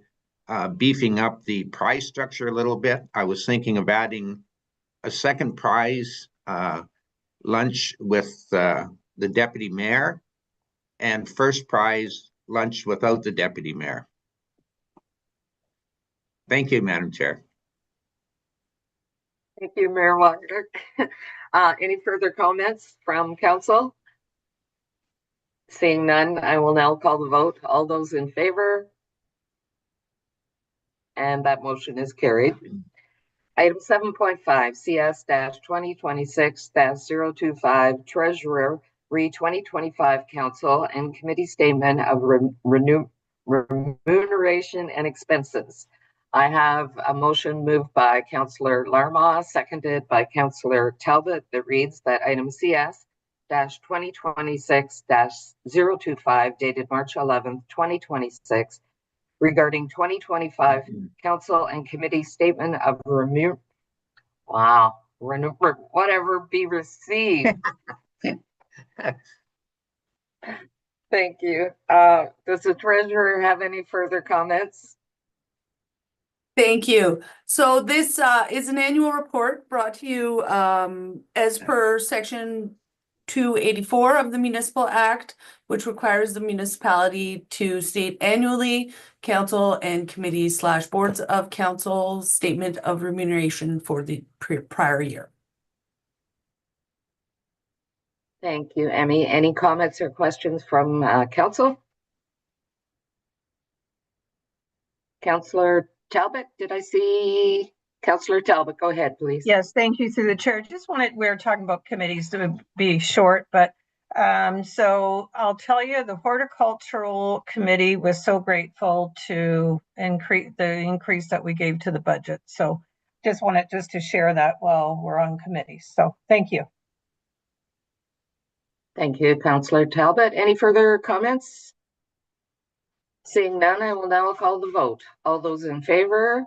beefing up the prize structure a little bit. I was thinking of adding a second prize lunch with the deputy mayor, and first prize lunch without the deputy mayor. Thank you, Madam Chair. Thank you, Mayor Walker. Any further comments from council? Seeing none, I will now call the vote. All those in favor? And that motion is carried. Item 7.5, CS-2026-025, Treasurer, re-2025 Council and Committee Statement of Remuneration and Expenses. I have a motion moved by Councillor Larma, seconded by Councillor Talbot, that reads that item CS-2026-025, dated March 11th, 2026, regarding 2025 Council and Committee Statement of whatever be received. Thank you. Does the treasurer have any further comments? Thank you. So this is an annual report brought to you as per section 284 of the Municipal Act, which requires the municipality to state annually council and committees / boards of council statement of remuneration for the prior year. Thank you, Emmy. Any comments or questions from council? Councillor Talbot, did I see? Councillor Talbot, go ahead, please. Yes, thank you through the chair. Just we were talking about committees to be short, but so I'll tell you, the horticultural committee was so grateful to increase that we gave to the budget. So just wanted to share that while we're on committees. So thank you. Thank you, Councillor Talbot. Any further comments? Seeing none, I will now call the vote. All those in favor?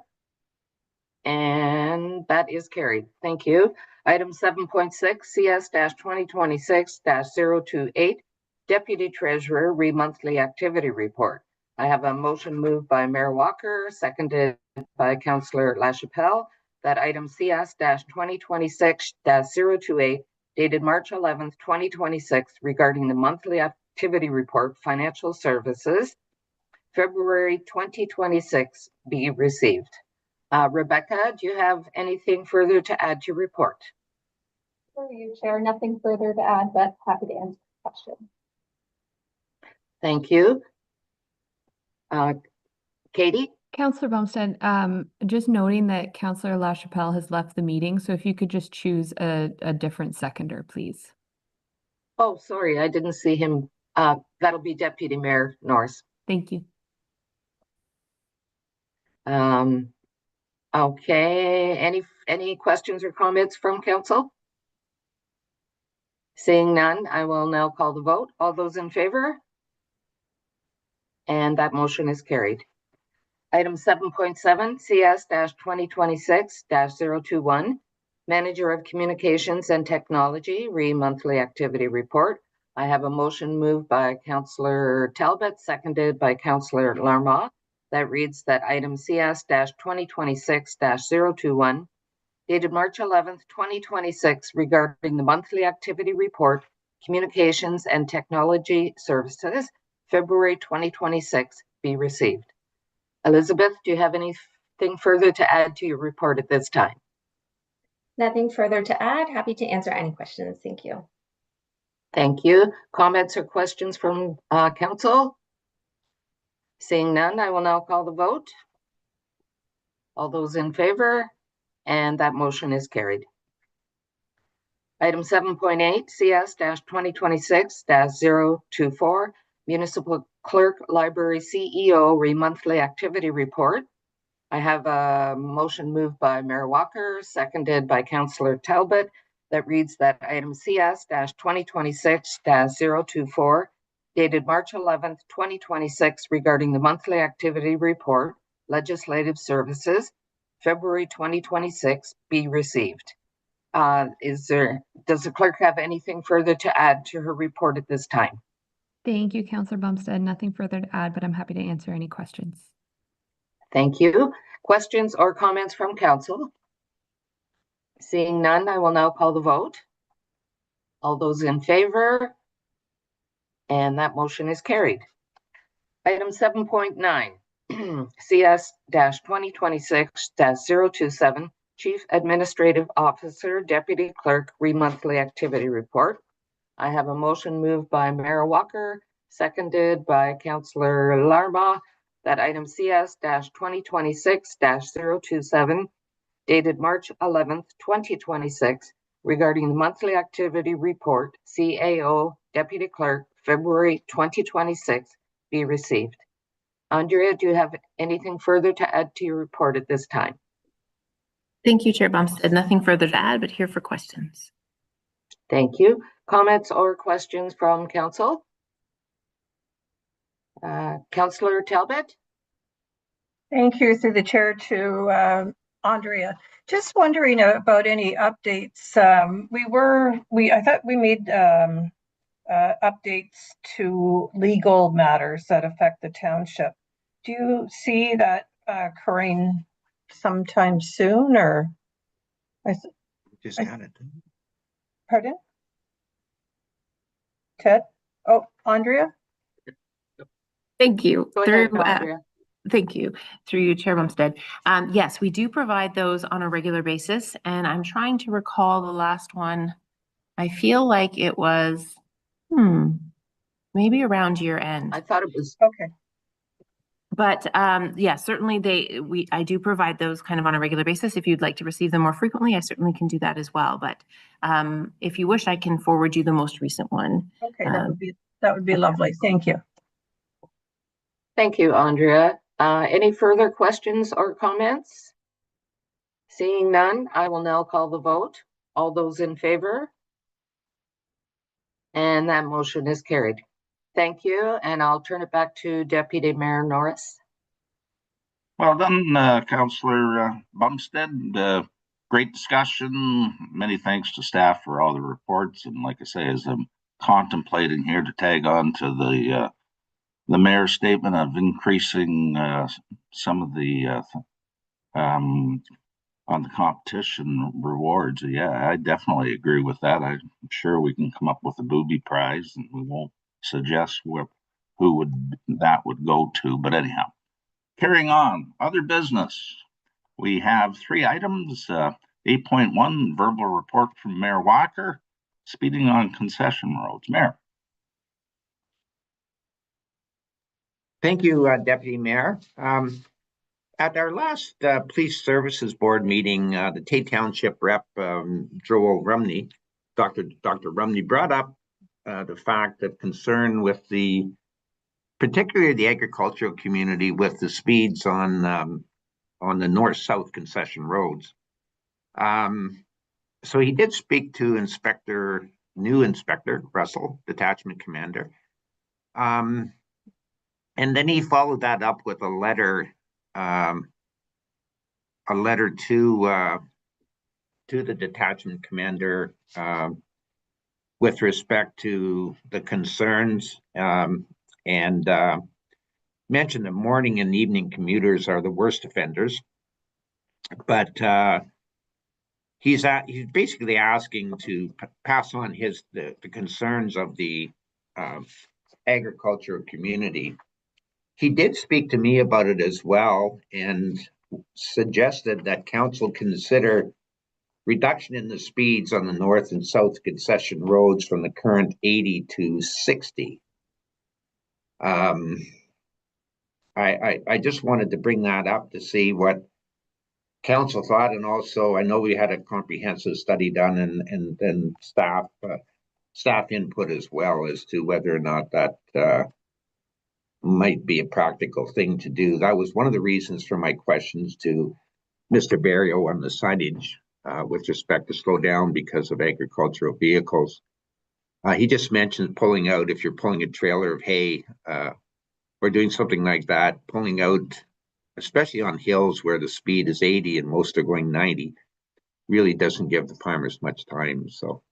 And that is carried. Thank you. Item 7.6, CS-2026-028, Deputy Treasurer, re-monthly activity report. I have a motion moved by Mayor Walker, seconded by Councillor LaChapelle, that item CS-2026-028, dated March 11th, 2026, regarding the monthly activity report, financial services, February 2026, be received. Rebecca, do you have anything further to add to your report? For you, Chair, nothing further to add, but happy to answer questions. Thank you. Katie? Councillor Bumstead, just noting that Councillor LaChapelle has left the meeting, so if you could just choose a different seconder, please. Oh, sorry, I didn't see him. That'll be Deputy Mayor Norris. Thank you. Okay, any questions or comments from council? Seeing none, I will now call the vote. All those in favor? And that motion is carried. Item 7.7, CS-2026-021, Manager of Communications and Technology, monthly activity report. I have a motion moved by Councillor Talbot, seconded by Councillor Larmah, that reads that item CS-2026-021, dated March 11th, 2026, regarding the monthly activity report, communications and technology services, February 2026, be received. Elizabeth, do you have anything further to add to your report at this time? Nothing further to add. Happy to answer any questions. Thank you. Thank you. Comments or questions from council? Seeing none, I will now call the vote. All those in favor? And that motion is carried. Item 7.8, CS-2026-024, Municipal Clerk Library CEO monthly activity report. I have a motion moved by Mayor Walker, seconded by Councillor Talbot, that reads that item CS-2026-024, dated March 11th, 2026, regarding the monthly activity report, legislative services, February 2026, be received. Does the clerk have anything further to add to her report at this time? Thank you, Councillor Bumstead. Nothing further to add, but I'm happy to answer any questions. Thank you. Questions or comments from council? Seeing none, I will now call the vote. All those in favor? And that motion is carried. Item 7.9, CS-2026-027, Chief Administrative Officer, Deputy Clerk, monthly activity report. I have a motion moved by Mayor Walker, seconded by Councillor Larmah, that item CS-2026-027, dated March 11th, 2026, regarding the monthly activity report, CAO, Deputy Clerk, February 2026, be received. Andrea, do you have anything further to add to your report at this time? Thank you, Chair Bumstead. Nothing further to add, but here for questions. Thank you. Comments or questions from council? Councillor Talbot? Thank you, through the chair, to Andrea. Just wondering about any updates. I thought we made updates to legal matters that affect the township. Do you see that occurring sometime soon, or? Just added. Pardon? Ted? Oh, Andrea? Thank you. Go ahead, Andrea. Thank you. Through you, Chair Bumstead. Yes, we do provide those on a regular basis, and I'm trying to recall the last one. I feel like it was, maybe around year end. I thought it was. Okay. But yeah, certainly I do provide those kind of on a regular basis. If you'd like to receive them more frequently, I certainly can do that as well. But if you wish, I can forward you the most recent one. Okay, that would be lovely. Thank you. Thank you, Andrea. Any further questions or comments? Seeing none, I will now call the vote. All those in favor? And that motion is carried. Thank you, and I'll turn it back to Deputy Mayor Norris. Well done, Councillor Bumstead. Great discussion. Many thanks to staff for all the reports. And like I say, as I'm contemplating here to tag on to the mayor's statement of increasing some of the on the competition rewards. Yeah, I definitely agree with that. I'm sure we can come up with a booby prize, and we won't suggest who that would go to. But anyhow, carrying on, other business. We have 3 items. 8.1, verbal report from Mayor Walker, speeding on concession roads. Mayor. Thank you, Deputy Mayor. At our last Police Services Board meeting, the Tate Township rep, Joel Rumney, Dr. Rumney brought up the fact that concern with particularly the agricultural community with the speeds on the north-south concession roads. So he did speak to new Inspector Russell, Detachment Commander. And then he followed that up with a letter to the Detachment Commander with respect to the concerns, and mentioned that morning and evening commuters are the worst offenders. But he's basically asking to pass on the concerns of the agricultural community. He did speak to me about it as well and suggested that council consider reduction in the speeds on the north and south concession roads from the current 80 to 60. I just wanted to bring that up to see what council thought, and also I know we had a comprehensive study done and staff input as well as to whether or not that might be a practical thing to do. That was one of the reasons for my questions to Mr. Barrio on the signage with respect to slow down because of agricultural vehicles. He just mentioned pulling out, if you're pulling a trailer of hay or doing something like that, pulling out, especially on hills where the speed is 80 and most are going 90, really doesn't give the farmers much time. So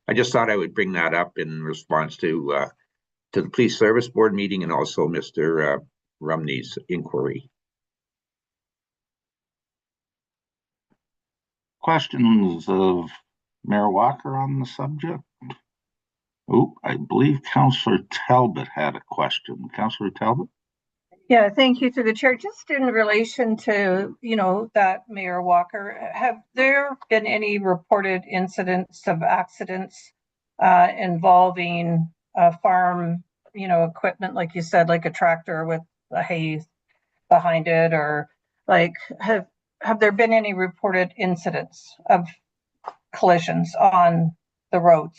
I just thought I would bring that up in response to the Police Service Board meeting and also Mr. Rumney's inquiry. Questions of Mayor Walker on the subject? Oh, I believe Councillor Talbot had a question. Councillor Talbot? Yeah, thank you through the chair. Just in relation to, that Mayor Walker, have there been any reported incidents of accidents involving farm, equipment, like you said, like a tractor with a hay behind it, or like have there been any reported incidents of collisions on the roads?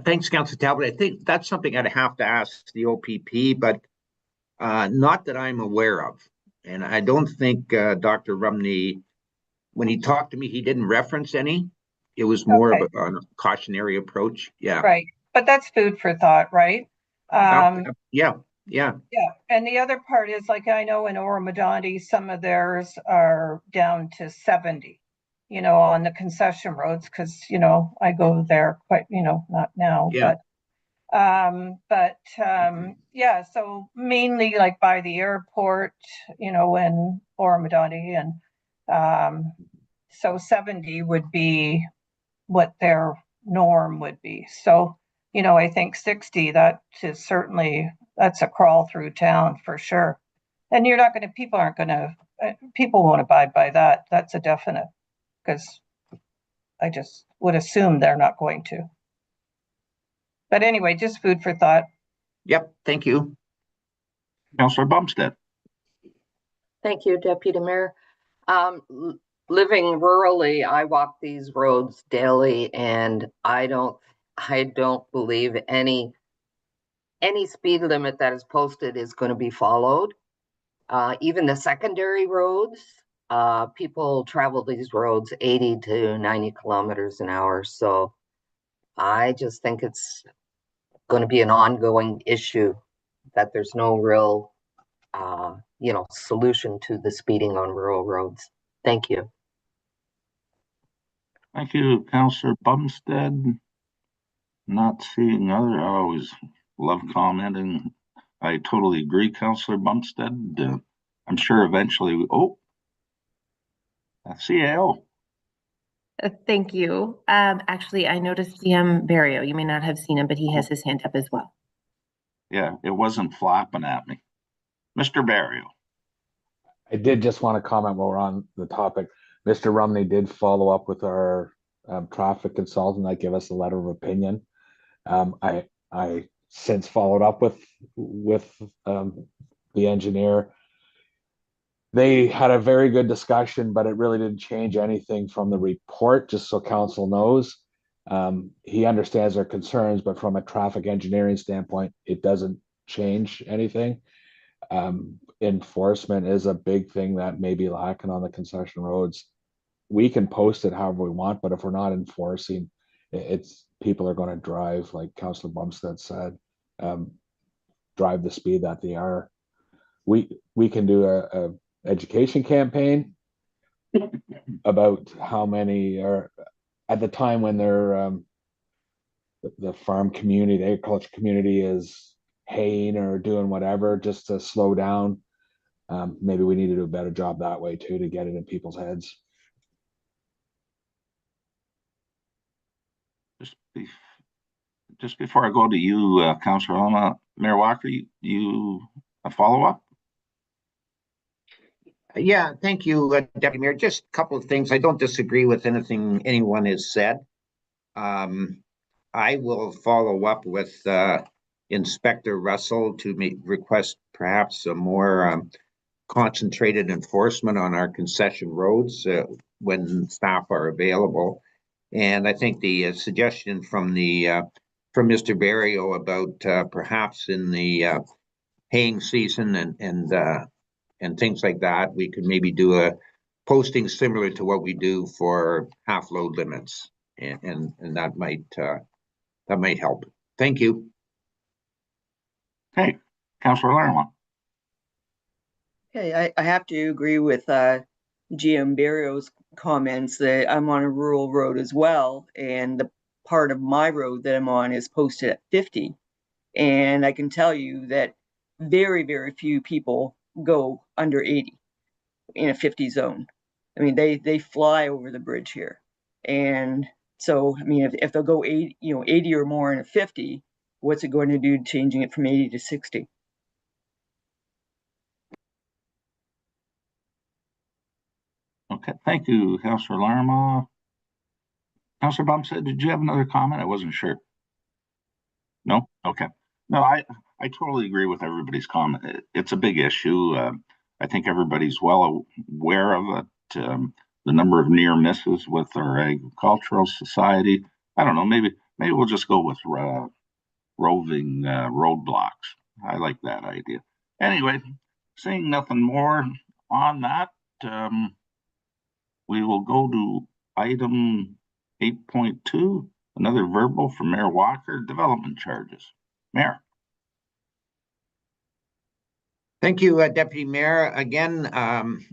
Thanks, Councillor Talbot. I think that's something I'd have to ask the OPP, but not that I'm aware of. And I don't think Dr. Rumney, when he talked to me, he didn't reference any. It was more of a cautionary approach. Yeah. Right. But that's food for thought, right? Yeah. And the other part is, like, I know in Oromadandi, some of theirs are down to 70, on the concession roads, because, I go there quite, not now, but so mainly like by the airport, in Oromadandi, and so 70 would be what their norm would be. So, I think 60, that's a crawl through town for sure. And people won't abide by that. That's a definite, because I just would assume they're not going to. But anyway, just food for thought. Yep, thank you. Councillor Bumstead. Thank you, Deputy Mayor. Living rurally, I walk these roads daily, and I don't believe any speed limit that is posted is going to be followed. Even the secondary roads, people travel these roads 80 to 90 kilometers an hour. So I just think it's going to be an ongoing issue, that there's no real, solution to the speeding on rural roads. Thank you. Thank you, Councillor Bumstead. Not seeing other, I always love commenting. I totally agree, Councillor Bumstead. I'm sure eventually, CAO. Thank you. Actually, I noticed CM Barrio. You may not have seen him, but he has his hand up as well. Yeah, it wasn't flapping at me. Mr. Barrio. I did just want to comment while we're on the topic. Mr. Rumney did follow up with our traffic consultant that gave us a letter of opinion. I since followed up with the engineer. They had a very good discussion, but it really didn't change anything from the report, just so council knows. He understands their concerns, but from a traffic engineering standpoint, it doesn't change anything. Enforcement is a big thing that may be lacking on the concession roads. We can post it however we want, but if we're not enforcing, it's people are going to drive, like Councillor Bumstead said, drive the speed that they are. We can do a education campaign about how many are at the time when they're the farm community, the agriculture community is haying or doing whatever just to slow down. Maybe we need to do a better job that way too, to get it in people's heads. Just before I go to you, Councillor Lima, Mayor Walker, you a follow-up? Yeah, thank you, Deputy Mayor. Just a couple of things. I don't disagree with anything anyone has said. I will follow up with Inspector Russell to request perhaps some more concentrated enforcement on our concession roads when staff are available. And I think the suggestion from Mr. Barrio about perhaps in the haying season and things like that, we could maybe do a posting similar to what we do for half load limits, and that might help. Thank you. Hey, Councillor Larmont. Okay, I have to agree with GM Barrio's comments that I'm on a rural road as well, and the part of my road that I'm on is posted at 50. And I can tell you that very, very few people go under 80 in a 50 zone. I mean, they fly over the bridge here. And so, I mean, if they'll go 80 or more in a 50, what's it going to do changing it from 80 to 60? Okay, thank you, Councillor Larma. Councillor Bumstead, did you have another comment? I wasn't sure. No? Okay. No, I totally agree with everybody's comment. It's a big issue. I think everybody's well aware of it. The number of near misses with our agricultural society. I don't know, maybe we'll just go with roving roadblocks. I like that idea. Anyway, seeing nothing more on that, we will go to item 8.2, another verbal from Mayor Walker, development charges. Mayor. Thank you, Deputy Mayor. Again,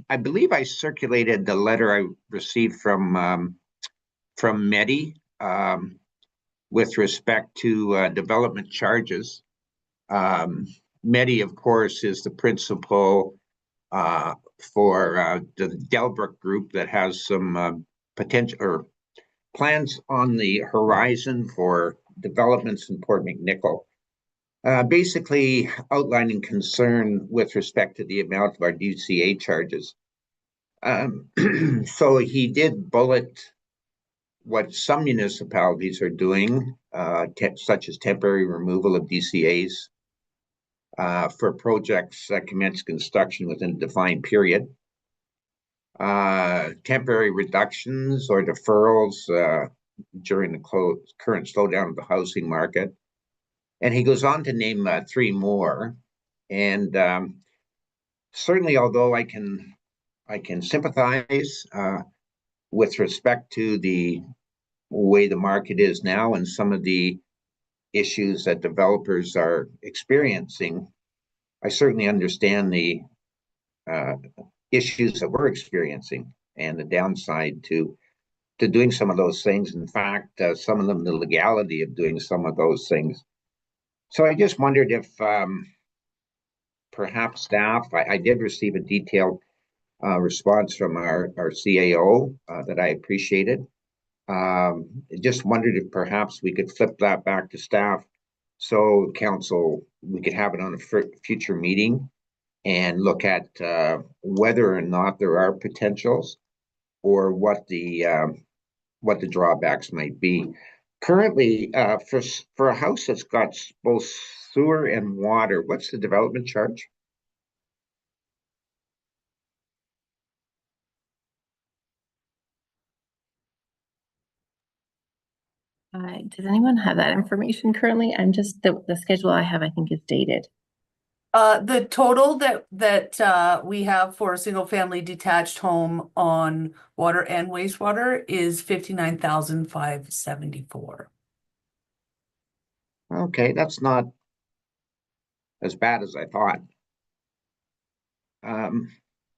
I believe I circulated the letter I received from Medi with respect to development charges. Medi, of course, is the principal for the Delbrook Group that has some potential or plans on the horizon for developments in Port McNicoll. Basically outlining concern with respect to the amount of our DCA charges. So he did bullet what some municipalities are doing, such as temporary removal of DCAs for projects that commence construction within a defined period. Temporary reductions or deferrals during the current slowdown of the housing market. And he goes on to name 3 more. And certainly, although I can sympathize with respect to the way the market is now and some of the issues that developers are experiencing, I certainly understand the issues that we're experiencing and the downside to doing some of those things. In fact, some of them, the legality of doing some of those things. So I just wondered if perhaps staff, I did receive a detailed response from our CAO that I appreciated. Just wondered if perhaps we could flip that back to staff so council, we could have it on a future meeting and look at whether or not there are potentials or what the drawbacks might be. Currently, for a house that's got both sewer and water, what's the development charge? Does anyone have that information currently? I'm just, the schedule I have, I think is dated. The total that we have for a single family detached home on water and wastewater is 59,574. Okay, that's not as bad as I thought.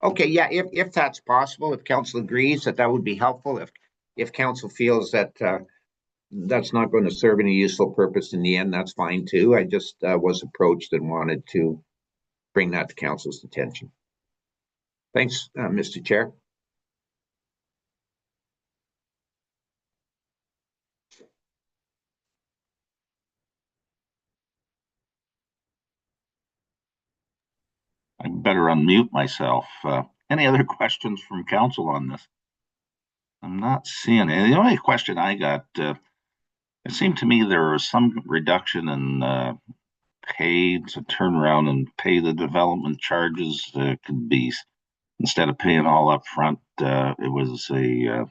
Okay, yeah, if that's possible, if council agrees that would be helpful. If council feels that that's not going to serve any useful purpose in the end, that's fine too. I just was approached and wanted to bring that to council's attention. Thanks, Mr. Chair. I better unmute myself. Any other questions from council on this? I'm not seeing any. The only question I got, it seemed to me there was some reduction in pay to turn around and pay the development charges. Could be, instead of paying all up front, it was you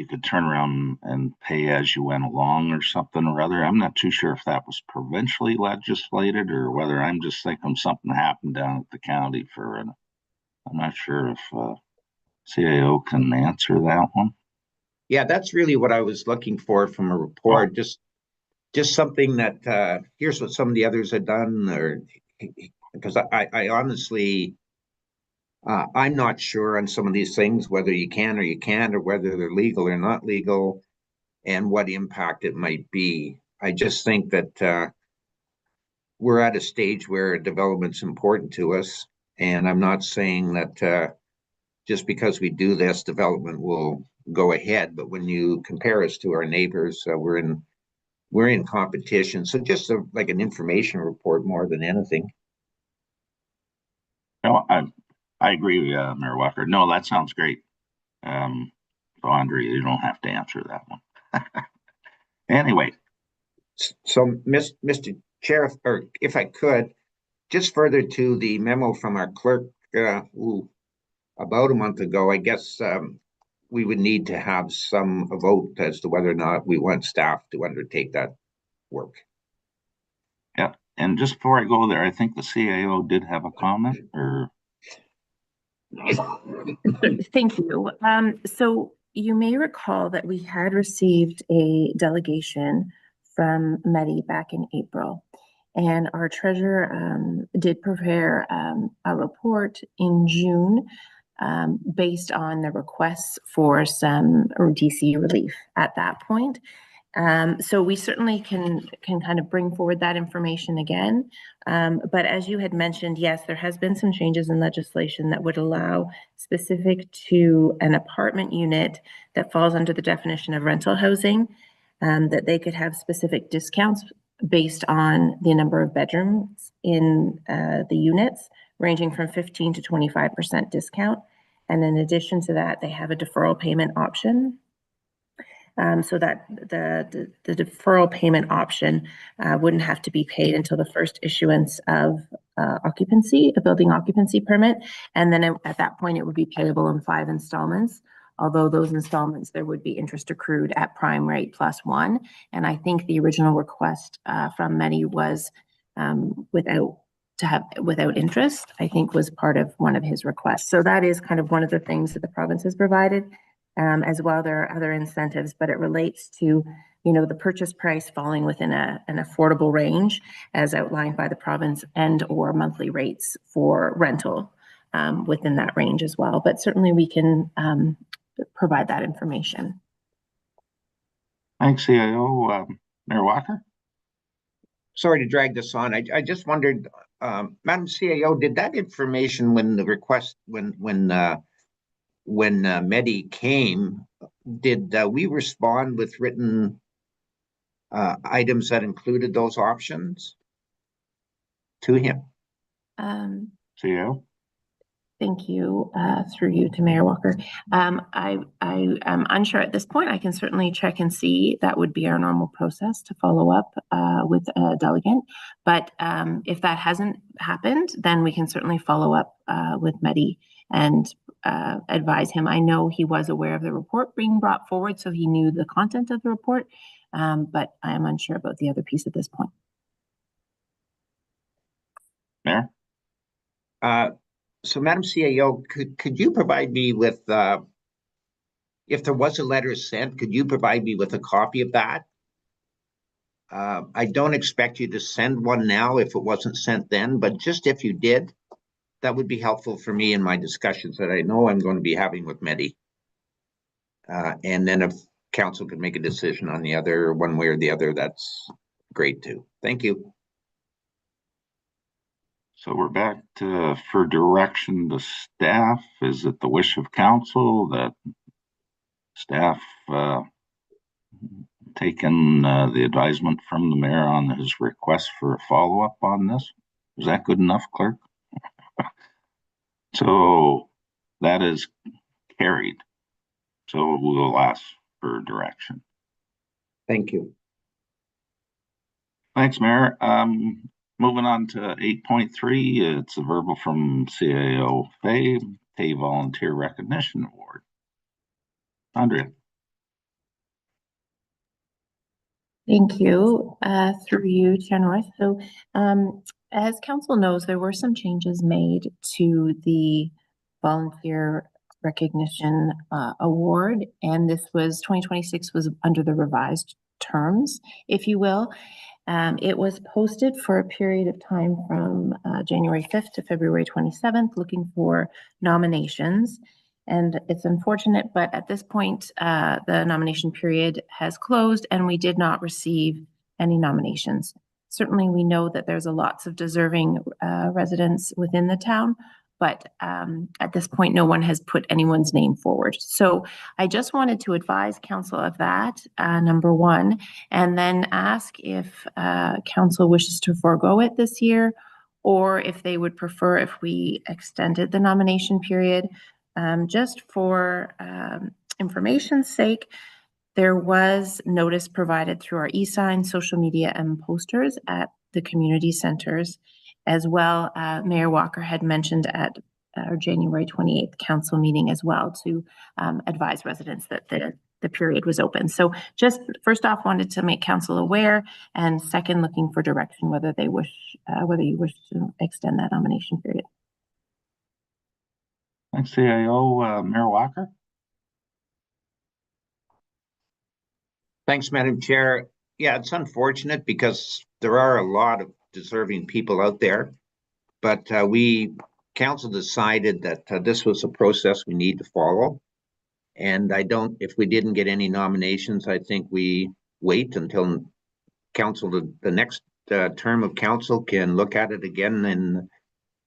could turn around and pay as you went along or something or other. I'm not too sure if that was provincially legislated or whether I'm just thinking something happened down at the county I'm not sure if CAO can answer that one. Yeah, that's really what I was looking for from a report. Just something that here's what some of the others have done, or because I honestly I'm not sure on some of these things whether you can or you can't, or whether they're legal or not legal, and what impact it might be. I just think that we're at a stage where development's important to us, and I'm not saying that just because we do this, development will go ahead. But when you compare us to our neighbors, we're in competition. So just like an information report more than anything. No, I agree with Mayor Walker. No, that sounds great. So Andre, you don't have to answer that one. Anyway. So Mr. Chair, or if I could, just further to the memo from our clerk about a month ago, I guess we would need to have a vote as to whether or not we want staff to undertake that work. Yeah, and just before I go there, I think the CAO did have a comment, or Thank you. So you may recall that we had received a delegation from Medi back in April, and our treasurer did prepare a report in June based on the requests for some DC relief at that point. So we certainly can kind of bring forward that information again. But as you had mentioned, yes, there has been some changes in legislation that would allow specific to an apartment unit that falls under the definition of rental housing, that they could have specific discounts based on the number of bedrooms in the units, ranging from 15 to 25% discount. And in addition to that, they have a deferral payment option. So that the deferral payment option wouldn't have to be paid until the first issuance of occupancy, a building occupancy permit. And then at that point, it would be payable in 5 installments. Although those installments, there would be interest accrued at prime rate +1. And I think the original request from Medi was without interest, I think was part of one of his requests. So that is kind of one of the things that the province has provided. As well, there are other incentives, but it relates to, the purchase price falling within an affordable range as outlined by the province, and or monthly rates for rental within that range as well. But certainly we can provide that information. Thanks, CAO. Mayor Walker? Sorry to drag this on. I just wondered, Madam CAO, did that information when Medi came, did we respond with written items that included those options to him? CAO? Thank you, through you to Mayor Walker. I am unsure at this point. I can certainly check and see. That would be our normal process to follow up with a delegate. But if that hasn't happened, then we can certainly follow up with Mehdi and advise him. I know he was aware of the report being brought forward, so he knew the content of the report, but I am unsure about the other piece at this point. Mayor? So Madam CAO, could you provide me with, if there was a letter sent, could you provide me with a copy of that? I don't expect you to send one now if it wasn't sent then, but just if you did, that would be helpful for me in my discussions that I know I'm going to be having with Mehdi. And then if council could make a decision on the other, one way or the other, that's great too. Thank you. So we're back to for direction to staff. Is it the wish of council that staff taken the advisement from the mayor on his request for a follow-up on this? Is that good enough, clerk? So that is carried. So we'll ask for direction. Thank you. Thanks, Mayor. Moving on to 8.3, it's a verbal from CAO Fay, Pay Volunteer Recognition Award. Andrea. Thank you, through you, Chair North. So as council knows, there were some changes made to the volunteer recognition award, and this was 2026 was under the revised terms, if you will. It was posted for a period of time from January 5th to February 27th, looking for nominations. And it's unfortunate, but at this point, the nomination period has closed and we did not receive any nominations. Certainly, we know that there's lots of deserving residents within the town, but at this point, no one has put anyone's name forward. So I just wanted to advise council of that, number one, and then ask if council wishes to forego it this year, or if they would prefer if we extended the nomination period. Just for information's sake, there was notice provided through our e-sign, social media, and posters at the community centers. As well, Mayor Walker had mentioned at our January 28th council meeting as well to advise residents that the period was open. So just first off, wanted to make council aware, and second, looking for direction whether you wish to extend that nomination period. Thanks, CAO. Mayor Walker. Thanks, Madam Chair. Yeah, it's unfortunate because there are a lot of deserving people out there, but council decided that this was a process we need to follow. And if we didn't get any nominations, I think we wait until council, the next term of council can look at it again in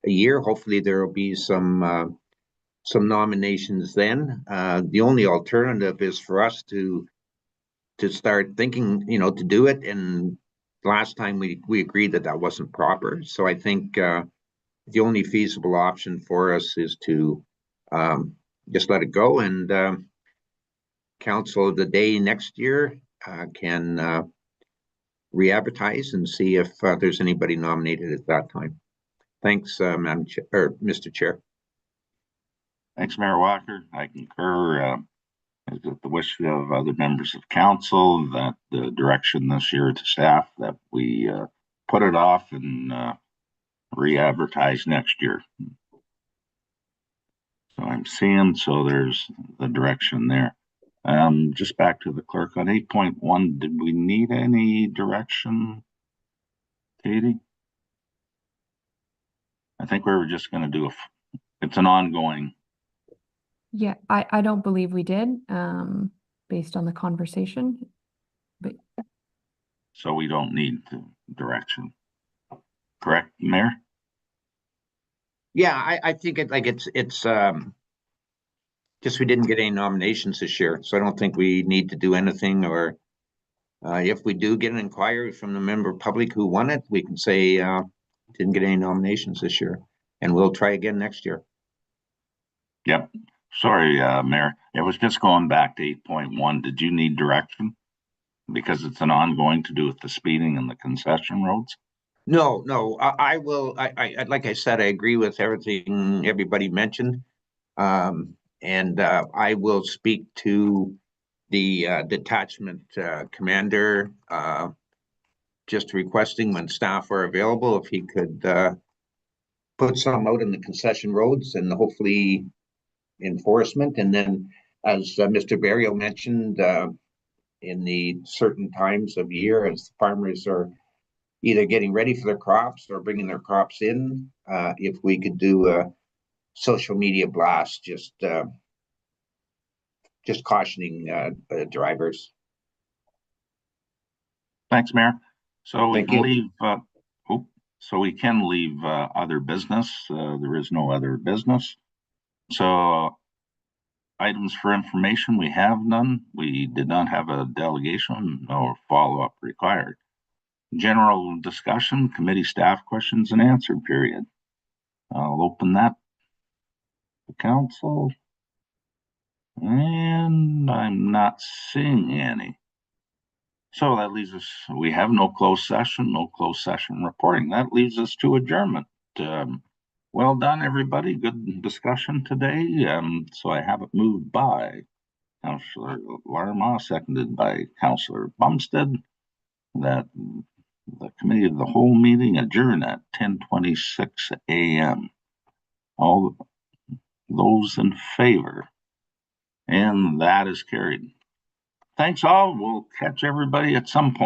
a year. Hopefully there will be some nominations then. The only alternative is for us to start thinking, to do it. And last time we agreed that wasn't proper. So I think the only feasible option for us is to just let it go, and council the day next year can re-advertise and see if there's anybody nominated at that time. Thanks, Madam Chair, or Mr. Chair. Thanks, Mayor Walker. I concur. Is it the wish of other members of council that the direction this year to staff that we put it off and re-advertise next year? So I'm seeing, so there's the direction there. Just back to the clerk on 8.1, did we need any direction, Katie? I think we were just going to do it's an ongoing. Yeah, I don't believe we did, based on the conversation, but. So we don't need the direction, correct, Mayor? Yeah, I think it's just we didn't get any nominations this year, so I don't think we need to do anything. Or if we do get an inquiry from the member public who won it, we can say didn't get any nominations this year, and we'll try again next year. Yep. Sorry, Mayor. It was just going back to 8.1. Did you need direction? Because it's an ongoing to do with the speeding and the concession roads? No, I will, like I said, I agree with everything everybody mentioned. And I will speak to the detachment commander, just requesting when staff are available, if he could put some out in the concession roads and hopefully enforcement. And then, as Mr. Barrio mentioned, in the certain times of year, as farmers are either getting ready for their crops or bringing their crops in, if we could do a social media blast, just cautioning drivers. Thanks, Mayor. So we Thank can you. leave, so we can leave other business. There is no other business. So items for information, we have none. We did not have a delegation or follow-up required. General discussion, committee staff questions and answer period. I'll open that to council. And I'm not seeing any. So that leaves us, we have no closed session reporting. That leaves us to adjournment. Well done, everybody. Good discussion today. So I have it moved by Councillor Larma, seconded by Councillor Bumstead, that the committee of the whole meeting adjourn at 10:26 a.m. All those in favor? And that is carried. Thanks all. We'll catch everybody at some point.